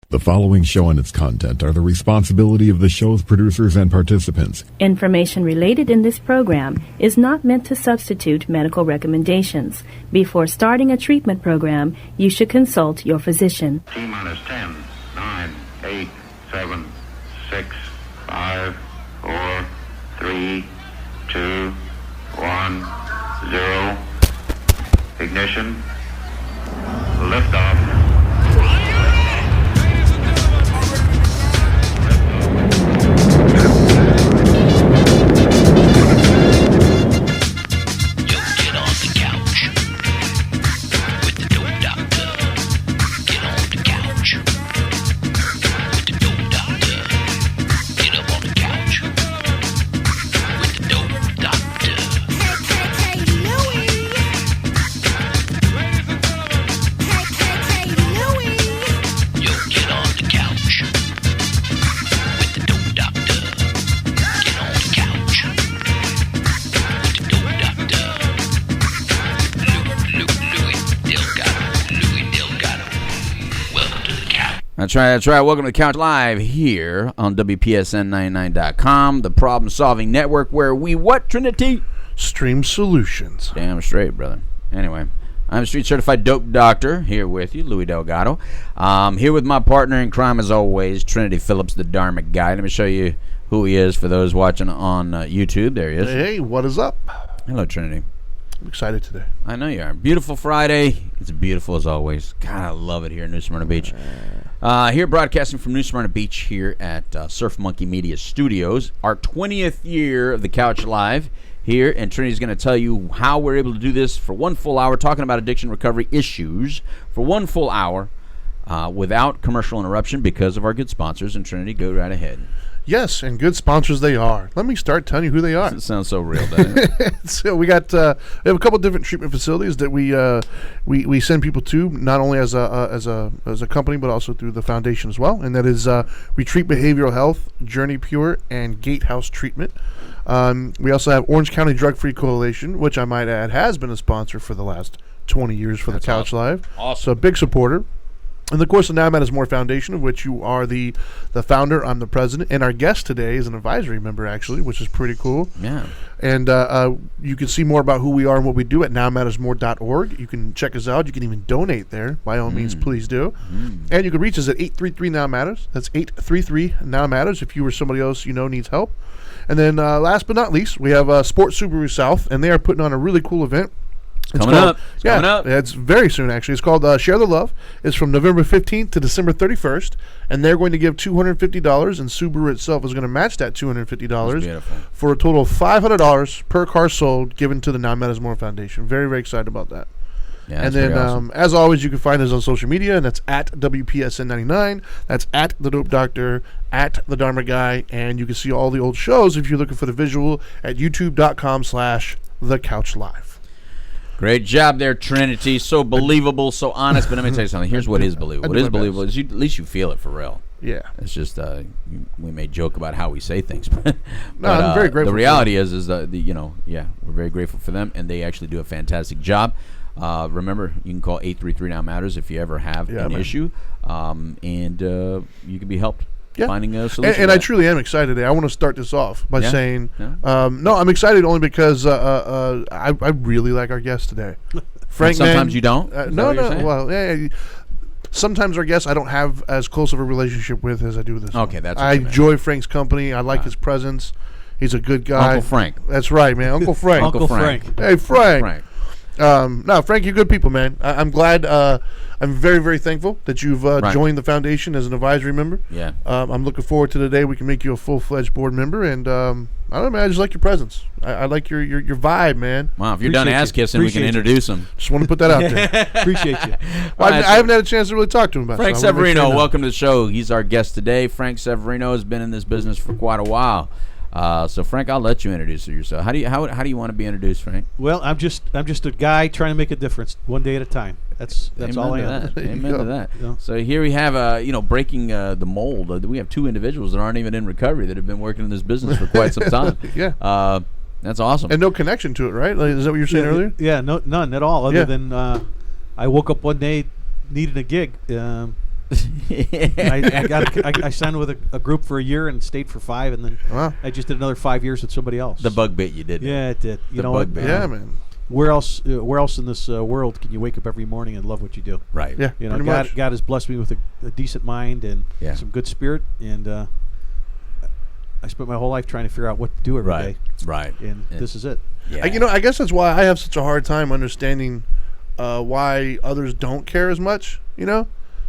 The following show and its content are the responsibility of the show's producers and participants. Information related in this program is not meant to substitute medical recommendations. Before starting a treatment program, you should consult your physician. T-minus 10, 9, 8, 7, 6, 5, 4, 3, 2, 1, 0. Ignition. Liftoff. That's right. Welcome to the Couch Live here on WPSN99.com, the problem-solving network where we what, Trinity? Stream solutions. Damn straight, brother. Anyway, I'm a street-certified dope doctor here with you, Lui Delgado. Here with my partner in crime, as always, Trinity Phillips, the Dharma guy. Let me show you who he is for those watching on YouTube. There he is. Hey, what is up? Hello, Trinity. I'm excited today. I know you are. Beautiful Friday. It's beautiful as always. God, I love it here in New Smyrna Beach. Here broadcasting from New Smyrna Beach here at Surf Monkey Media Studios. Our 20th year of the Couch Live here, and Trinity's going to tell you how we're able to do this for one full hour, talking about addiction recovery issues for one full hour without commercial interruption because of our good sponsors. And Trinity, go right ahead. Yes, and good sponsors they are. Let me start telling you who they are. It sounds so real, doesn't it? So we have a couple different treatment facilities that we send people to, not only as a company but also through the foundation as well. And that is Retreat Behavioral Health, Journey Pure, and Gatehouse Treatment. We also have Orange County Drug Free Coalition, which I might add has been a sponsor for the last 20 years for the Couch Live. Awesome. So a big supporter. And of course, the Now Matters More Foundation, of which you are the founder. I'm the president. And our guest today is an advisory member, actually, which is pretty cool. Yeah. And you can see more about who we are and what we do at nowmattersmore.org. You can check us out. You can even donate there. By all means, please do. And you can reach us at 833-NOW-MATTERS. That's 833-NOW-MATTERS if you or somebody else you know needs help. And then last but not least, we have Sports Subaru South, and they are putting on a really cool event. It's coming up. It's very soon, actually. It's called Share the Love. It's from November 15th to December 31st, and they're going to give $250, and Subaru itself is going to match that $250 for a total of $500 per car sold given to the Now Matters More Foundation. Very, very excited about that. Yeah, and then, awesome. as always, you can find us on social media, and that's at WPSN99. That's at The Dope Doctor, at The Dharma Guy, and you can see all the old shows if you're looking for the visual at youtube.com/TheCouchLive. Great job there, Trinity. So believable, so honest. But let me tell you something. Here's what is believable. What is believable is at least you feel it for real. Yeah. It's just we may joke about how we say things. No, I'm very grateful. The reality is that we're very grateful for them, and they actually do a fantastic job. Remember, you can call 833-NOW-MATTERS if you ever have an issue, and you can be helped. Yeah. Finding a solution. And I truly am excited today. I want to start this off by saying, no, I'm excited only because I really like our guest today. Frank, sometimes you don't? No. Well, sometimes our guests I don't have as close of a relationship with as I do with this. Okay, that's I enjoy Frank's company. I like his presence. He's a good guy. Uncle Frank. That's right, man. Uncle Frank. Uncle Frank. Hey, Frank. No, Frank, you're good people, man. I'm glad. I'm very, very thankful that you've joined the foundation as an advisory member. Yeah. I'm looking forward to the day we can make you a full-fledged board member. And I don't know, man. I just like your presence. I like your vibe, man. Wow, if you're done ass kissing, we can introduce him. Just want to put that out there. Appreciate you. Well, I haven't had a chance to really talk to him about it. Frank Severino, welcome to the show. He's our guest today. Frank Severino has been in this business for quite a while. So Frank, I'll let you introduce yourself. How do you want to be introduced, Frank? Well, I'm just a guy trying to make a difference one day at a time. That's all I am. Amen to that. Yeah. So here we have breaking the mold. We have two individuals that aren't even in recovery that have been working in this business for quite some time. Yeah. That's awesome. And no connection to it, right? Like, is that what you were saying earlier? Yeah, none at all. Other than I woke up one day needing a gig. I signed with a group for a year and stayed for 5, and then I just did another 5 years with somebody else. The bug bit you did. Yeah, it did. You The know bug what? bit. Yeah, man. Where else in this world can you wake up every morning and love what you do? Right. Yeah, You know, pretty much. God has blessed me with a decent mind and Yeah. some good spirit, and I spent my whole life trying to figure out what to do every day, Right. and this is it. Yeah. I guess that's why I have such a hard time understanding why others don't care as much.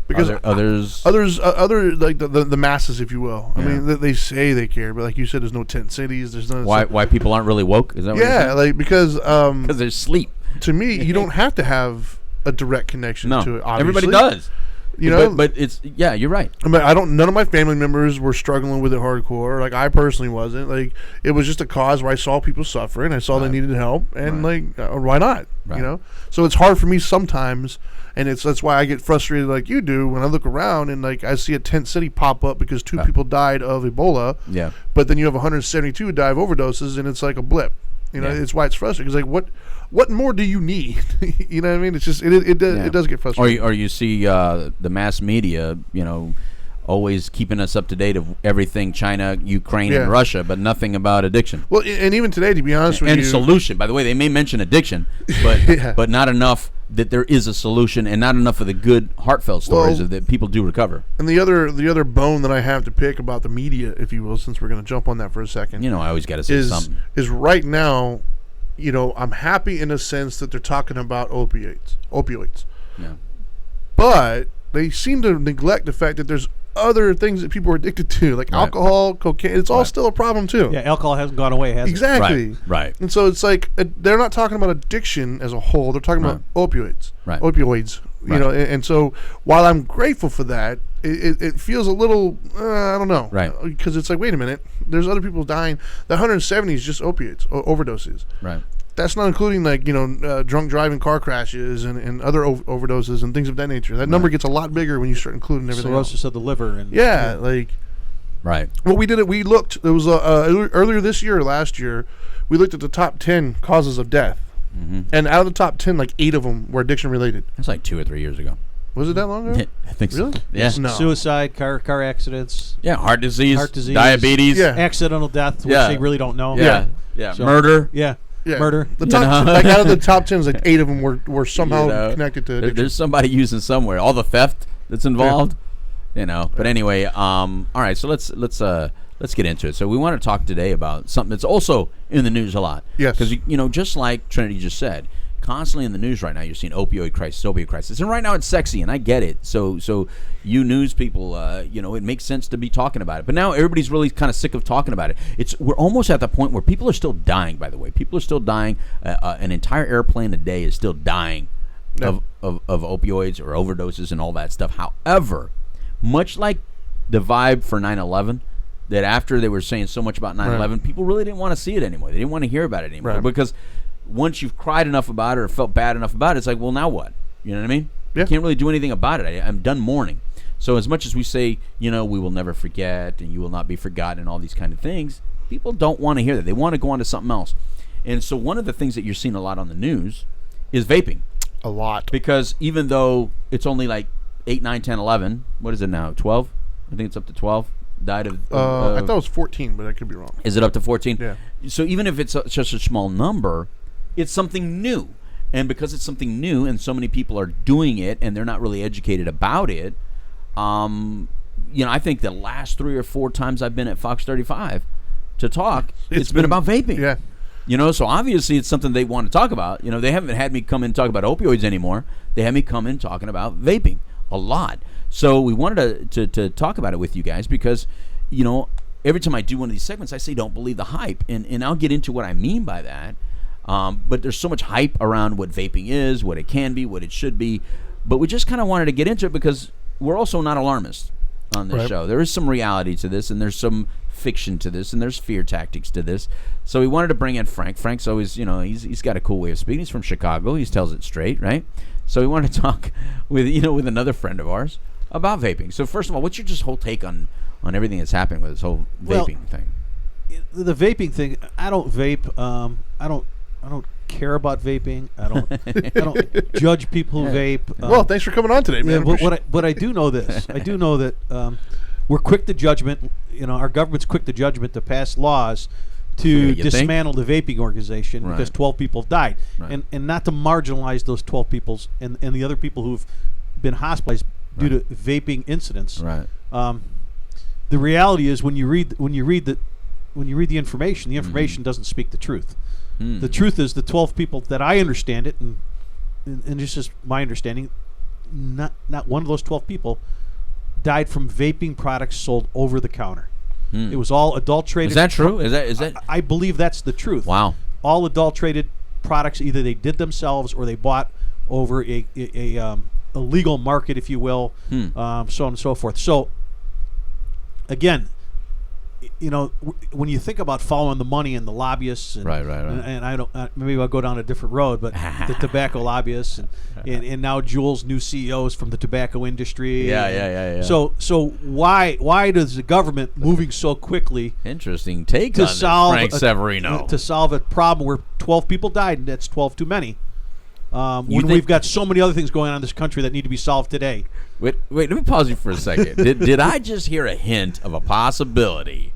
Because others. other like the masses, if you will. I Yeah. mean, they say they care, but like you said, there's no tent cities. There's no Why people aren't really woke? Is that what you're Yeah, saying? like because Because there's sleep. to me, you don't have to have a direct connection No, to it. everybody Obviously. does. You know, but it's you're right. I mean, none of my family members were struggling with it hardcore. Like I personally wasn't. Like it was just a cause where I saw people suffering. I saw they needed help, and why not? Right. So it's hard for me sometimes, and that's why I get frustrated like you do when I look around and like I see a tent city pop up because 2 people died of Ebola. Yeah. But then you have 172 who die of overdoses, and it's like a blip. It's why it's frustrating. It's like what more do you need? You know what I mean? It's just it does get frustrating. Or you see the mass media, always keeping us up to date of everything China, Ukraine, and Russia, but nothing about addiction. Well, and even today, to be honest with you, And solution. By the way, they may mention addiction, but but not enough that there is a solution, and not enough of the good, heartfelt stories that people do recover. And the other bone that I have to pick about the media, if you will, since we're going to jump on that for a second, I always got to say something. Is right now, I'm happy in a sense that they're talking about opioids, Yeah. but they seem to neglect the fact that there's other things that people are addicted to, like alcohol, cocaine. It's all still a problem too. Yeah, alcohol hasn't gone away, has it? Exactly. Right. And so it's like they're not talking about addiction as a whole. They're talking about opioids. Right. Opioids. Right. And so while I'm grateful for that, it feels a little I don't know. Right. Because it's like, wait a minute, there's other people dying. The 170 is just opiates, overdoses. Right. That's not including like drunk driving car crashes and other overdoses and things of that nature. That number gets a lot bigger when you start including everything Cirrhosis else. of the liver. And Like Right. what we did, we looked. It was earlier this year or last year. We looked at the top 10 causes of death, and out of the top 10, like 8 of them were addiction related. That's like 2 or 3 years ago. Was it that long ago? I think Really? so. Yeah. No. Suicide, car accidents, Yeah. Heart disease, Disease. diabetes. Yeah. accidental death, which Yeah. they really don't know. Yeah. Yeah. So- Murder. Yeah. Yeah. Murder. The top, like out of the top 10, like 8 of them were somehow connected to addiction. There's somebody using somewhere. All the theft that's involved. But anyway, all right. So let's get into it. So we want to talk today about something that's also in the news a lot. Yes. Because just like Trinity just said, constantly in the news right now, you're seeing opioid crisis, and right now it's sexy, and I get it. So you news people, it makes sense to be talking about it. But now everybody's really kind of sick of talking about it. We're almost at the point where people are still dying. By the way, people are still dying. An entire airplane a day is still dying of opioids or overdoses and all that stuff. However, much like the vibe for 9/11. That after they were saying so much about 9/11, people really didn't want to see it anymore. They didn't want to hear about it anymore because once you've cried enough about it or felt bad enough about it, it's like, well, now what? You know what I mean? Yeah. You can't really do anything about it. I'm done mourning. So as much as we say, we will never forget and you will not be forgotten and all these kind of things, people don't want to hear that. They want to go on to something else. And so one of the things that you're seeing a lot on the news is vaping. A lot. Because even though it's only like 8, 9, 10, 11, what is it now? 12? I think it's up to 12. Died of I thought it was 14, but I could be wrong. Is it up to 14? Yeah. So even if it's just a small number, it's something new. And because it's something new and so many people are doing it and they're not really educated about it, I think the last 3 or 4 times I've been at Fox 35 to talk, it's been about vaping. Yeah. So obviously it's something they want to talk about. They haven't had me come in and talk about opioids anymore. They had me come in talking about vaping a lot. So we wanted to talk about it with you guys because, every time I do one of these segments, I say don't believe the hype. And I'll get into what I mean by that. But there's so much hype around what vaping is, what it can be, what it should be. But we just kind of wanted to get into it because we're also not alarmists on this show. There is some reality to this, and there's some fiction to this, and there's fear tactics to this. So we wanted to bring in Frank. Frank's always, he's got a cool way of speaking. He's from Chicago. He tells it straight, right? So we wanted to talk with another friend of ours about vaping. So first of all, what's your just whole take on everything that's happening with this whole vaping thing? The vaping thing, I don't vape. I don't care about vaping. I don't judge people who vape. Well, thanks for coming on today, man. But I do know this. I do know that we're quick to judgment. Our government's quick to judgment to pass laws to dismantle the vaping organization because 12 people died, and not to marginalize those 12 people and the other people who've been hospitalized due to vaping incidents. Right. The reality is when you read the information doesn't speak the truth. The truth is the 12 people that I understand it, and this is my understanding, not one of those 12 people died from vaping products sold over the counter. It was all adulterated. Is that true? Is that? I believe that's the truth. Wow. All adulterated products, either they did themselves or they bought over a legal market, if you will, so on and so forth. So, again, when you think about following the money and the lobbyists, and, and I don't, maybe I'll go down a different road, but the tobacco lobbyists and now Juul's new CEOs from the tobacco industry. Yeah. So why does the government moving so quickly? Interesting take to on solve this, Frank Severino. To solve a problem where 12 people died, and that's 12 too many. When we've got so many other things going on in this country that need to be solved today. Wait, let me pause you for a second. Did I just hear a hint of a possibility?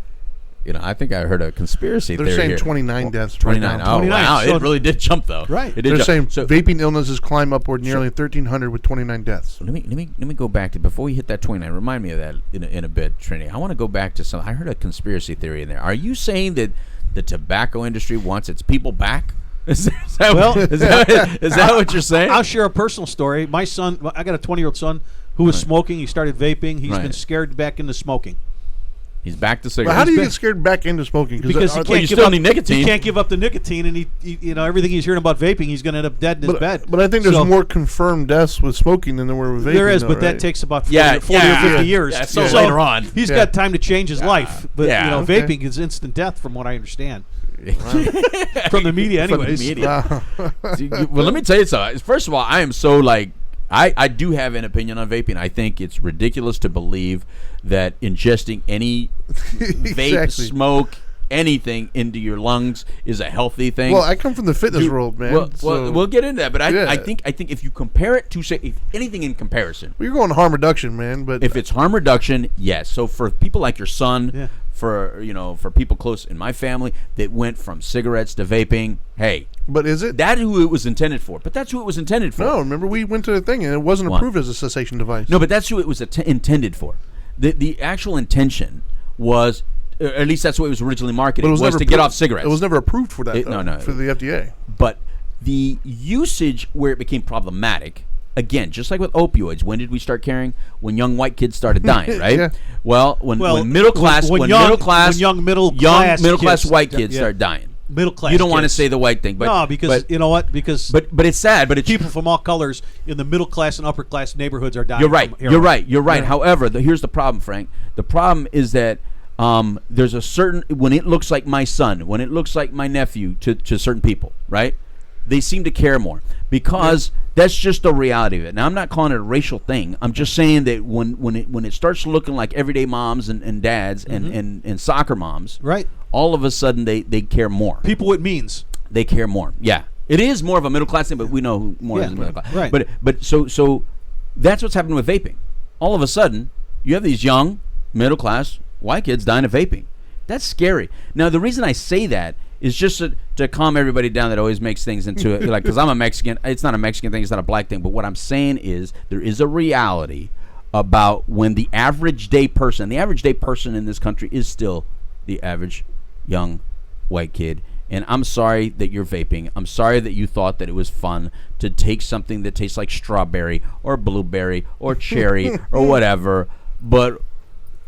I think I heard a conspiracy theory. They're saying here. 29 deaths. 29. Right oh, 29. wow. So it really did jump, though. Right. It did They're jump. saying vaping illnesses climb upward nearly 1,300 with 29 deaths. Let me go back to, before you hit that 29, remind me of that in a bit, Trinity. I want to go back to I heard a conspiracy theory in there. Are you saying that the tobacco industry wants its people back? Is that what you're saying? I'll share a personal story. My son, I got a 20-year-old son who was smoking. He started vaping. He's been scared back into smoking. He's back to cigarettes. Well, how do you get scared back into smoking? Because you still need nicotine. He can't give up the nicotine, and he everything he's hearing about vaping, he's going to end up dead in his bed. But I think there's more confirmed deaths with smoking than there were with vaping. There is, though, but right? that takes about 40 or 50 years. Yeah, so later on. He's got time to change his life. But vaping is instant death, from what I understand. From the media, anyways. From the media. Well, let me tell you something. First of all, I am so I do have an opinion on vaping. I think it's ridiculous to believe that ingesting any vape, smoke, anything into your lungs is a healthy thing. Well, I come from the fitness world, man. Well, we'll get into that, but I think if you compare it to, say, if anything in comparison. Well, you're going harm reduction, man. But if it's harm reduction, yes. So for people like your son, for people close in my family that went from cigarettes to vaping, hey. But is it? That's who it was intended for. But that's who it was intended for. No, remember we went to the thing and it wasn't approved as a cessation device. No, but that's who it was intended for. The actual intention was, or at least that's what it was originally marketed, was to get off cigarettes. It was never approved for that, for the FDA. But the usage where it became problematic, again, just like with opioids, when did we start caring? When young white kids started dying, right? Yeah. When middle class white kids started dying. Middle class. You don't want to say the white thing, but no, because you know what? Because but it's sad. But it's people from all colors in the middle class and upper class neighborhoods are dying. You're right. You're right. Yeah. However, here's the problem, Frank. The problem is that there's a certain, when it looks like my son, when it looks like my nephew to certain people, right? They seem to care more because that's just the reality of it. Now, I'm not calling it a racial thing. I'm just saying that when it starts looking like everyday moms and dads and soccer moms, right? All of a sudden they care more. People with means. They care more. Yeah. It is more of a middle class thing, but we know who more is a middle class. Right. But so that's what's happening with vaping. All of a sudden, you have these young, middle class, white kids dying of vaping. That's scary. Now, the reason I say that is just to calm everybody down that always makes things into it. Because I'm a Mexican. It's not a Mexican thing. It's not a black thing. But what I'm saying is there is a reality about when the average day person in this country is still the average young white kid. And I'm sorry that you're vaping. I'm sorry that you thought that it was fun to take something that tastes like strawberry or blueberry or cherry or whatever. But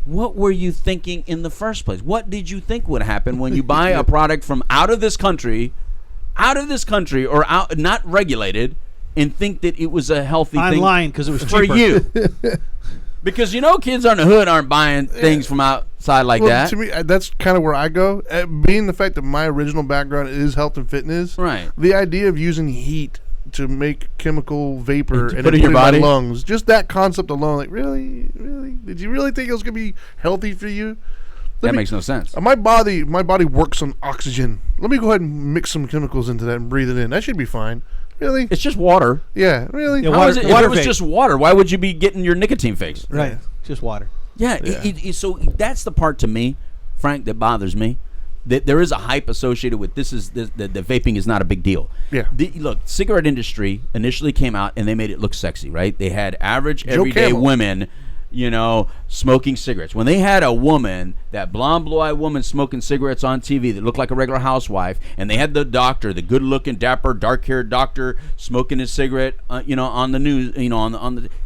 what were you thinking in the first place? What did you think would happen when you buy a product from out of this country or out not regulated, and think that it was a healthy thing online because it was for cheaper. You? Because kids on the hood aren't buying things from outside like that. To me, that's kind of where I go. Being the fact that my original background is health and fitness, right? The idea of using heat to make chemical vapor and put it in your body, lungs, just that concept alone, like really, did you really think it was gonna be healthy for you? makes no sense. My body works on oxygen. Let me go ahead and mix some chemicals into that and breathe it in. That should be fine. Really? It's just water. Yeah, really? Yeah, How is it, if water it was vape. just water, why would you be getting your nicotine fix? Right. Yeah. Just water. Yeah, so that's the part to me, Frank, that bothers me. That there is a hype associated with the vaping is not a big deal. Yeah. Look, cigarette industry initially came out and they made it look sexy, right? They had average, Joe everyday Camel. women, smoking cigarettes. When they had a woman, that blonde, blue-eyed woman smoking cigarettes on TV that looked like a regular housewife, and they had the doctor, the good-looking, dapper, dark-haired doctor smoking his cigarette, on the news,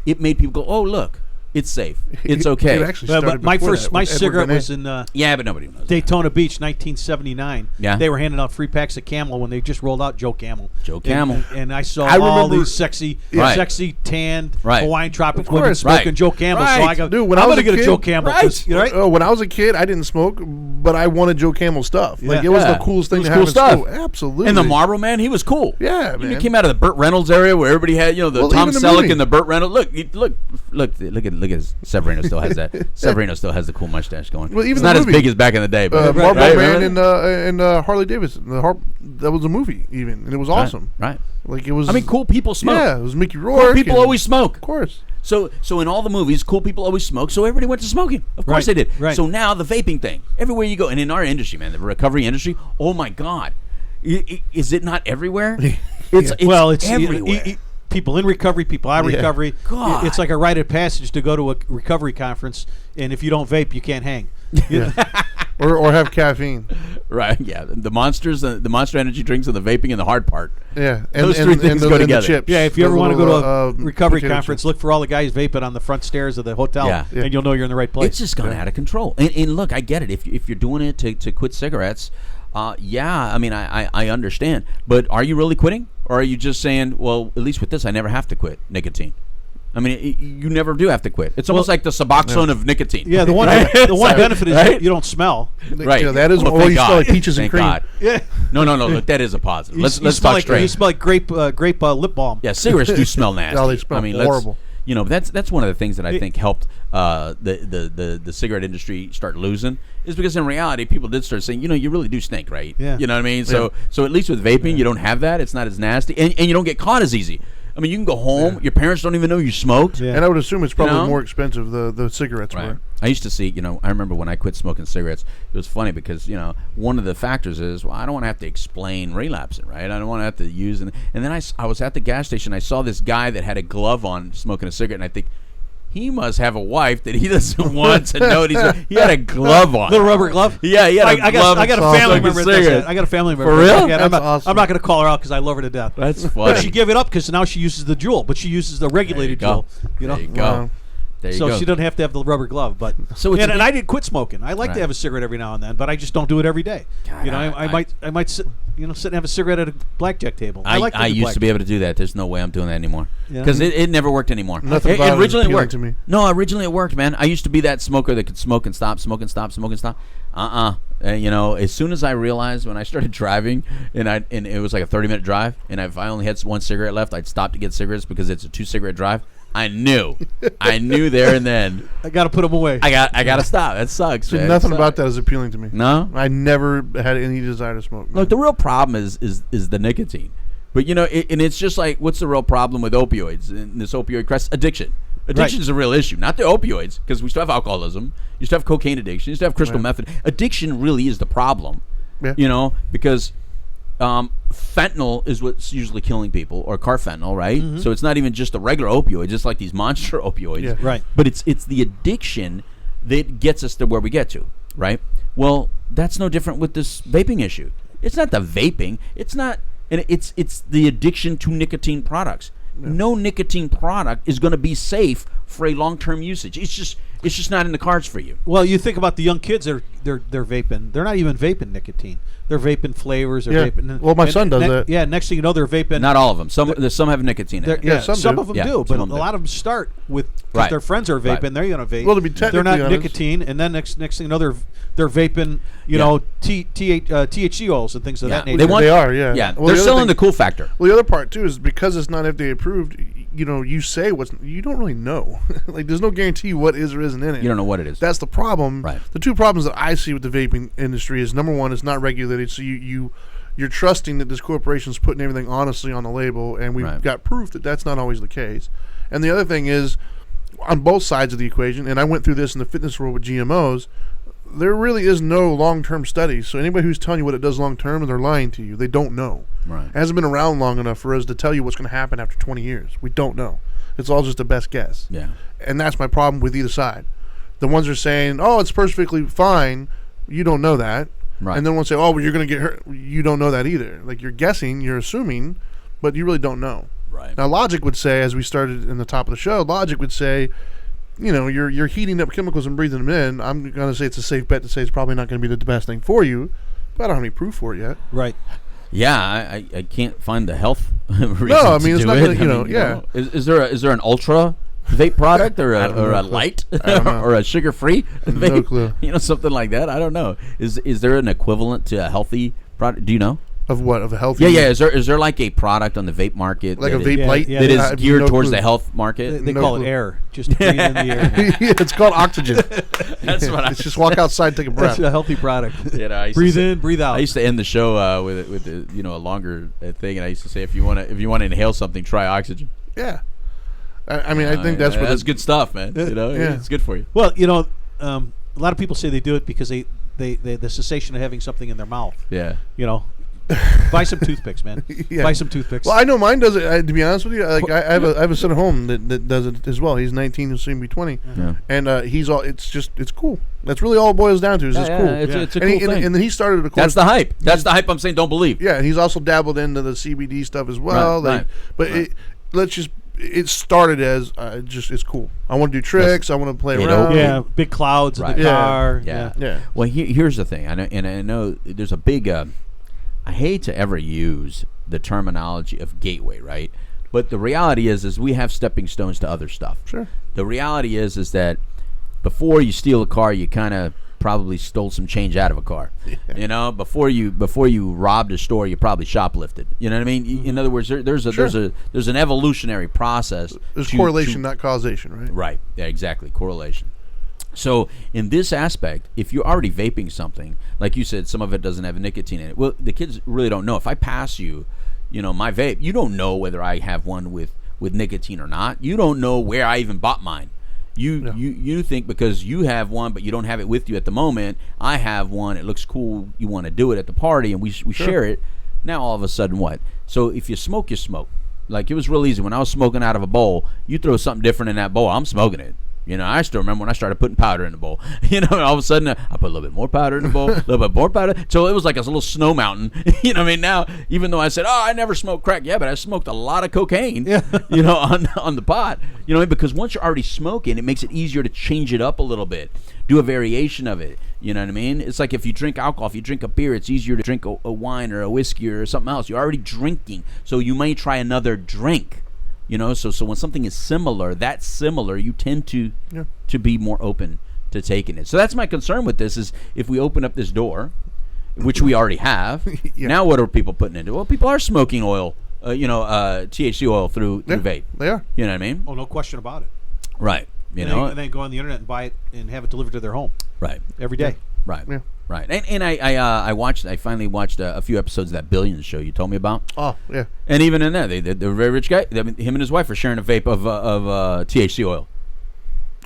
it made people go, oh, look. It's safe. It's okay. It actually But started my before first that my with Edward cigarette Benet. was in Yeah, but nobody knows. Daytona Beach, 1979. Yeah. They were handing out free packs of Camel when they just rolled out Joe Camel. Joe Camel. And I saw I all remember- these sexy, Right. sexy tanned Right. Hawaiian Tropics Of women course. smoking Right. Joe Camel. So Right. I go, Dude, when I I'm was going to a get a kid- Joe Camel. 'cause- Right. right? When I was a kid, I didn't smoke, but I wanted Joe Camel stuff. Like, Yeah. it was Yeah. the coolest It thing was to cool have in stuff. school. Absolutely. And the Marlboro Man, he was cool. Yeah, He man. came out of the Burt Reynolds area where everybody had, the Well, Tom even the Selleck movie. and the Burt Reynolds. Look at Severino still has that. Severino still has the cool mustache going. Well, even it's the not as movie. big as back in the day, but Marlboro right, Man remember and Harley Davidson. That was a movie, even, and it was that? awesome. Right. Like, it was. I mean, cool people smoke. Yeah, it was Mickey Rourke. Cool people and- always smoke. Of course. So in all the movies, cool people always smoke. So everybody went to smoking. Of course Right, they did. right. So now the vaping thing, everywhere you go, and in our industry, man, the recovery industry. Oh my God, is it not everywhere? It's everywhere. People in recovery, people out of Yeah. recovery. God. It's like a rite of passage to go to a recovery conference, and if you don't vape, you can't hang. Yeah. or have caffeine. Right, yeah. The Monsters, the Monster Energy drinks, and the vaping, and the hard part. Yeah, Those three things go and together. The chips. Yeah, if you ever want to go to a recovery potato conference, chips. look for all the guys vaping on the front stairs of the hotel, Yeah. Yeah. and you'll know you're in the right place. It's just gone out of control. And look, I get it. If you're doing it to quit cigarettes, yeah, I mean, I understand. But are you really quitting? Or are you just saying, well, at least with this, I never have to quit nicotine? I mean, you never do have to quit. It's almost like the Suboxone of nicotine. Yeah, the one Right? the one benefit is Right? you don't smell. Right. Yeah, that is Well, what thank you smell God. like peaches and Thank cream. God. Yeah, No. Look, that is a positive. Let's smell talk like straight. you smell like grape lip balm. Yeah, cigarettes do smell nasty. No, they smell I mean, horrible. That's one of the things that I think helped the cigarette industry start losing, is because in reality people did start saying, you really do stink, right? Yeah. You know what I mean? So at least with vaping, you don't have that. It's not as nasty, and you don't get caught as easy. I mean, you can go home. Your parents don't even know you smoked. Yeah. And I would assume it's probably know? more expensive, the cigarettes Right. were. I used to see, I remember when I quit smoking cigarettes, it was funny because, one of the factors is, well, I don't want to have to explain relapsing, right? I don't want to have to use it. And then I was at the gas station. I saw this guy that had a glove on smoking a cigarette, and I think, he must have a wife that he doesn't want to know. He had a glove on. Little rubber glove. Yeah, he had a glove. I got a That's family awesome. member that does that. I got a family member. For that does real? that. I'm That's not, awesome. I'm not going to call her out because I love her to death. That's But funny. she gave it up because now she uses the Juul, but she uses the regulated There you Juul. You know, There you go. Wow. There you so go. she doesn't have to have the rubber glove. But So it's and I did quit smoking. I like Right. to have a cigarette every now and then, but I just don't do it every day. God, I might sit and have a cigarette at a blackjack table. I like to do used to be able to do that. There's no way I'm doing that anymore Yeah. because it never worked anymore. Nothing It about it originally is worked. appealing to me. No, originally it worked, man. I used to be that smoker that could smoke and stop, smoke and stop, smoke and stop. As soon as I realized when I started driving and it was like a 30-minute drive, and if I only had one cigarette left, I'd stop to get cigarettes because it's a 2-cigarette drive. I knew there and then. I got to put them away. I got to stop. That sucks. So man. nothing It about sucks. that is appealing to me. No. I never had any desire to smoke. Look, the real problem is the nicotine. But and it's just like, what's the real problem with opioids and this opioid crisis? Addiction. Addiction is a real issue, not the opioids, because we still have alcoholism, you still have cocaine addiction, you still have crystal meth. Addiction really is the problem. Yeah. Because fentanyl is what's usually killing people, or carfentanil, right? Mm-hmm. So it's not even just the regular opioid, just like these monster opioids. Yeah. Right. But it's the addiction that gets us to where we get to, right? Well, that's no different with this vaping issue. It's not the vaping. It's not, and it's the addiction to nicotine products. No nicotine product is going to be safe for a long-term usage. It's just not in the cards for you. Well, you think about the young kids. They're vaping. They're not even vaping nicotine. They're vaping flavors. They're Yeah. vaping. Well, my son does that. Yeah. Next thing you know, they're vaping. Not all of them. Some have nicotine in it. Yeah, some some do. of them Yeah, do, some but of a them do. lot of them start with 'cause Right. their friends are vaping. Right. They're gonna vape. Well, to be they're technically not honest- nicotine, and then next thing you know, they're vaping. THC oils and things of that nature. They want. They are, yeah. Yeah, Well, they're the other selling thing- the cool factor. Well, the other part too is because it's not FDA approved. you say what's, you don't really know. Like, there's no guarantee what is or isn't in it. You don't know what it is. That's the problem. Right. The two problems that I see with the vaping industry is, number one, it's not regulated, so you're trusting that this corporation's putting everything honestly on the label, and we've got proof that that's not always the case. And the other thing is, on both sides of the equation, and I went through this in the fitness world with GMOs, there really is no long-term studies. So anybody who's telling you what it does long-term, they're lying to you. They don't know. Right. It hasn't been around long enough for us to tell you what's going to happen after 20 years. We don't know. It's all just a best guess. Yeah. And that's my problem with either side. The ones are saying, oh, it's perfectly fine. You don't know that. Right. And then one say, oh, well, you're going to get hurt. You don't know that either. Like, you're guessing, you're assuming, but you really don't know. Right. Now, logic would say, as we started in the top of the show, logic would say, you're heating up chemicals and breathing them in. I'm going to say it's a safe bet to say it's probably not going to be the best thing for you, but I don't have any proof for it yet. Right. Yeah, I can't find the health reason No, I mean, it's to not do going it. to, yeah. Is there an ultra vape product or a light or a sugar-free vape? No clue. Something like that. I don't know. Is there an equivalent to a healthy product? Do you know? Of what? Of a healthy? Yeah. Is there like a product on the vape market Like a that vape light? yeah, that I is geared have no towards clue. the health market? They No call clue. it air. Just breathe in the air. Yeah, it's called oxygen. That's what I It's just walk outside, take a breath. That's a healthy product. I used to Breathe say- in, breathe out. I used to end the show with a longer thing, and I used to say if you want to inhale something, try oxygen. Yeah. I mean, I think that's what that's good stuff, man. Yeah. It's good for you. Well, a lot of people say they do it because they the sensation of having something in their mouth. Yeah. Buy some toothpicks, man. Yeah. Buy some toothpicks. Well, I know mine does it. To be honest with you, I have a son at home that does it as well. He's 19, he'll soon be 20, Yeah. and it's cool. That's really all it boils down to. Is it's cool. It's a and, cool he, thing. and then he started a course. That's the hype. That's the hype I'm saying don't believe. Yeah, and he's also dabbled into the CBD stuff as well. Right. But it started as it's cool. I want to do tricks. I want to play It around. yeah, big clouds in Right. the Yeah. car. Yeah. Well, here's the thing. I know there's a big. I hate to ever use the terminology of gateway, right? But the reality is we have stepping stones to other stuff. Sure. The reality is that before you steal a car, you kind of probably stole some change out of a car. Yeah. Before you robbed a store, you probably shoplifted. You know what I mean? In other words, there's an evolutionary process. There's correlation, not causation, right? Right. Yeah, exactly. Correlation. So in this aspect, if you're already vaping something, like you said, some of it doesn't have nicotine in it. Well, the kids really don't know. If I pass you, my vape, you don't know whether I have one with nicotine or not. You don't know where I even bought mine. You think because you have one, but you don't have it with you at the moment. I have one. It looks cool. You want to do it at the party, and we share it. Now all of a sudden, what? So if you smoke, you smoke. Like, it was real easy. When I was smoking out of a bowl, you throw something different in that bowl, I'm smoking it. I still remember when I started putting powder in the bowl. And all of a sudden, I put a little bit more powder in the bowl, a little bit more powder. So it was like a little snow mountain. Now, even though I said, I never smoked crack. Yeah, but I smoked a lot of cocaine, on the pot. Because once you're already smoking, it makes it easier to change it up a little bit. Do a variation of it. You know what I mean? It's like if you drink alcohol, if you drink a beer, it's easier to drink a wine or a whiskey or something else. You're already drinking. So you may try another drink. So when something is similar, you tend to be more open to taking it. So that's my concern with this is if we open up this door, which we already have, now what are people putting into it? Well, people are smoking oil, THC oil through vape. They are. You know what I mean? Oh, no question about it. Right. And then go on the internet and buy it and have it delivered to their home. Right. Every day. Right. Yeah. Right. And I finally watched a few episodes of that Billions show you told me about. Oh, yeah. And even in there, they're a very rich guy. Him and his wife are sharing a vape of THC oil.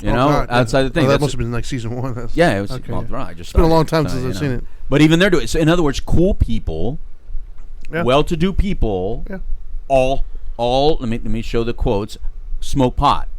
God, outside the thing. That must have been like season 1. It was. Okay. Well, I just It's been a long started, time since I've seen it. But even they're doing it. So in other words, cool people, well-to-do people, all. Let me show the quotes. Smoke pot.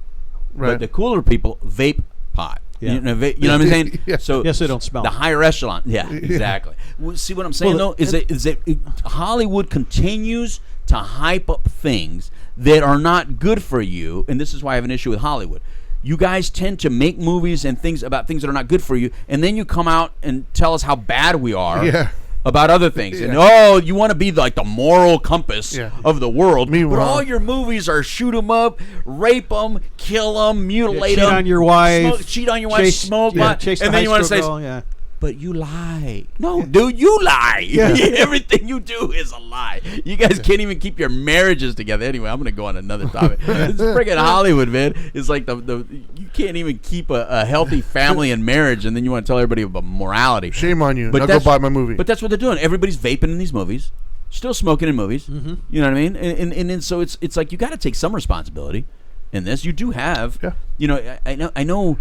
Right. But the cooler people vape pot. Yeah. You know what I'm saying? Yeah. So Yes, they don't smell. The higher echelon. Yeah, exactly. Well, see what I'm saying, though? Is that Hollywood continues to hype up things that are not good for you, and this is why I have an issue with Hollywood. You guys tend to make movies and things about things that are not good for you, and then you come out and tell us how bad we are about other things. Yeah. And, you want to be like the moral compass of the world. Meanwhile, but all your movies are shoot 'em up, rape them, kill them, mutilate them. Cheat on your wife. Cheat on your wife, smoke pot. chase and the then you high want to school say, girl, but you lie. No, dude, you lie. Everything you do is a lie. You guys can't even keep your marriages together. Anyway, I'm going to go on another topic. It's freaking Hollywood, man. It's like you can't even keep a healthy family and marriage, and then you want to tell everybody about morality. Shame on you. Now go buy my movie. But that's what they're doing. Everybody's vaping in these movies. Still smoking in movies. Mm-hmm. You know what I mean? And so it's like you got to take some responsibility in this. You do have. Yeah. You know,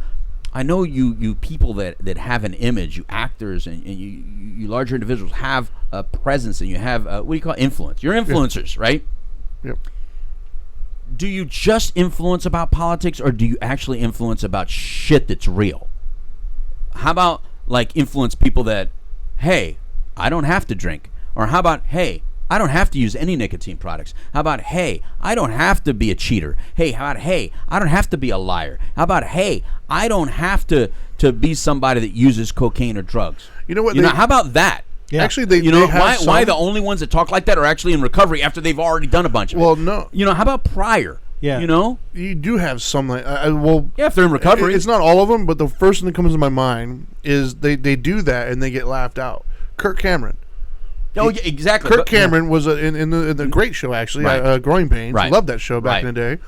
I know you people that have an image, you actors and you larger individuals have a presence and you have what do you call it? Influence. You're influencers, right? Yep. Do you just influence about politics, or do you actually influence about shit that's real? How about like influence people that, hey, I don't have to drink. Or how about, hey, I don't have to use any nicotine products. How about, hey, I don't have to be a cheater. Hey, how about, hey, I don't have to be a liar. How about, hey, I don't have to be somebody that uses cocaine or drugs. You know what? How about that? Yeah. Actually, they why the only ones that talk like that are actually in recovery after they've already done a bunch of it? Well, no. How about prior? Yeah. You do have some like if they're in recovery. It's not all of them, but the first thing that comes to my mind is they do that and they get laughed out. Kirk Cameron. Oh, yeah, exactly. Kirk Cameron was in the great show, actually, Growing Pains. Right. Loved that show back in the day.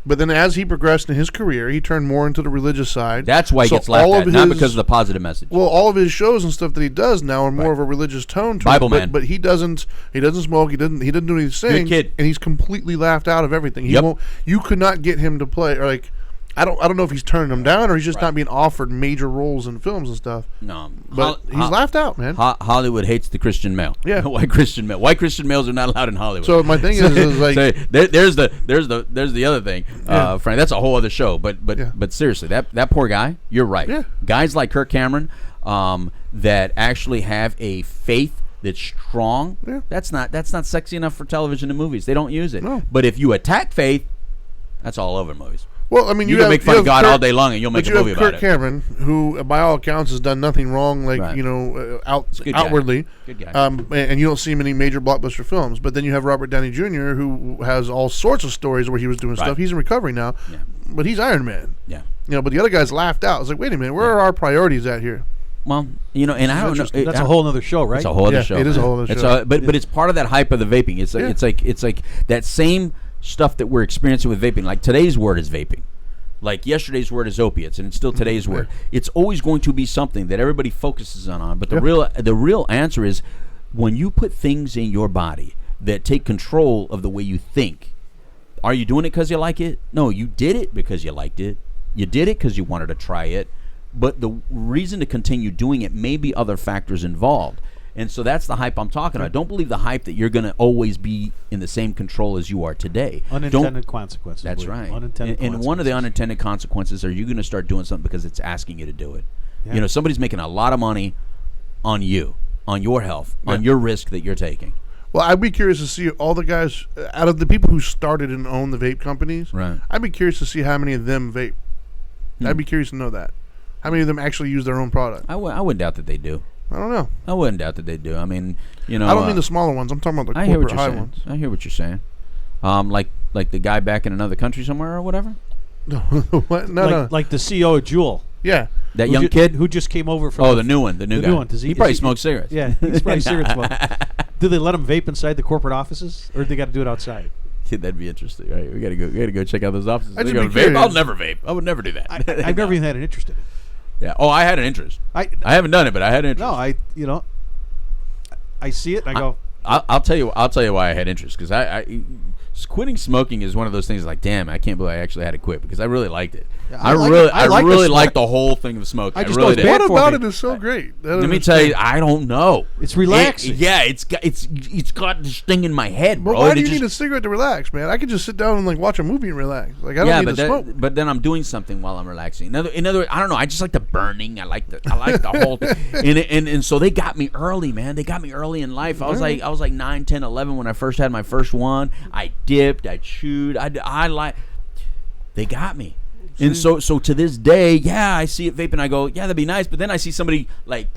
But then as he progressed in his career, he turned more into the religious side. That's why he gets laughed at, not because of the positive message. Well, all of his shows and stuff that he does now are more of a religious tone to Bible it. man. But he doesn't smoke, he doesn't do any things. Good kid. And he's completely laughed out of everything. He won't. You could not get him to play, or like, I don't know if he's turning them down or he's just not being offered major roles in films and stuff. No, but he's laughed out, man. Hollywood hates the Christian male. Yeah, white Christian male. White Christian males are not allowed in Hollywood. So my thing is like, there's the other thing, Frank. That's a whole other show. But seriously, that poor guy. You're right. Yeah. Guys like Kirk Cameron, that actually have a faith that's strong. Yeah. That's not sexy enough for television and movies. They don't use it. No. But if you attack faith, that's all over movies. Well, I mean, you can make fun of God all day long, and you'll make a movie about it. Kirk Cameron, who, by all accounts, has done nothing wrong, like outwardly. Good guy. And you don't see him in any major blockbuster films. But then you have Robert Downey Jr., who has all sorts of stories where he was doing stuff. He's in recovery now, but he's Iron Man. Yeah. But the other guys laughed out. I was like, wait a minute, where are our priorities at here? Well, and I don't know. That's a whole other show, right? It's a whole other show. It is a whole other show. But it's part of that hype of the vaping. It's like that same stuff that we're experiencing with vaping. Like today's word is vaping. Like yesterday's word is opiates, and it's still today's word. It's always going to be something that everybody focuses on. But the real answer is when you put things in your body that take control of the way you think. Are you doing it because you like it? No, you did it because you liked it. You did it because you wanted to try it. But the reason to continue doing it may be other factors involved. And so that's the hype I'm talking about. Don't believe the hype that you're going to always be in the same control as you are today. Unintended consequences. That's right. Unintended and one of the unintended consequences are you going to start doing something because it's asking you to do it. Yeah. Somebody's making a lot of money on you, on your health, on your risk that you're taking. Well, I'd be curious to see all the guys, out of the people who started and own the vape companies, I'd be curious to see how many of them vape. I'd be curious to know that. How many of them actually use their own product? I wouldn't doubt that they do. I don't know. I wouldn't doubt that they do. I mean, I don't mean the smaller ones. I'm talking about the corporate high ones. I hear what you're saying. Like the guy back in another country somewhere or whatever. What? No. Like the CEO of Juul. Yeah. That young kid who just came over from. The new one. The new guy. He probably smokes cigarettes. Yeah, he's probably cigarette smoking. Do they let him vape inside the corporate offices, or do they got to do it outside? Yeah, that'd be interesting, right? We gotta go check out those offices. I'll never vape. I would never do that. I've never even had an interest in it. Yeah. Oh, I had an interest. I haven't done it, but I had an interest. No, I see it and I go. I'll tell you why I had interest, because I quitting smoking is one of those things like, damn, I can't believe I actually had to quit, because I really liked it. Yeah, I really liked the whole thing of smoking. I really did. What about it is so great? Let me tell you, I don't know. It's relaxing. It's got this thing in my head, bro. But why do you need a cigarette to relax, man? I could just sit down and watch a movie and relax. I don't need to smoke. But then I'm doing something while I'm relaxing. In other words, I don't know. I just like the burning. I like the whole thing. And so they got me early, man. They got me early in life. I was like 9, 10, 11 when I first had my first one. I dipped, I chewed, they got me. And so to this day, I see it vaping, I go, that'd be nice. But then I see somebody like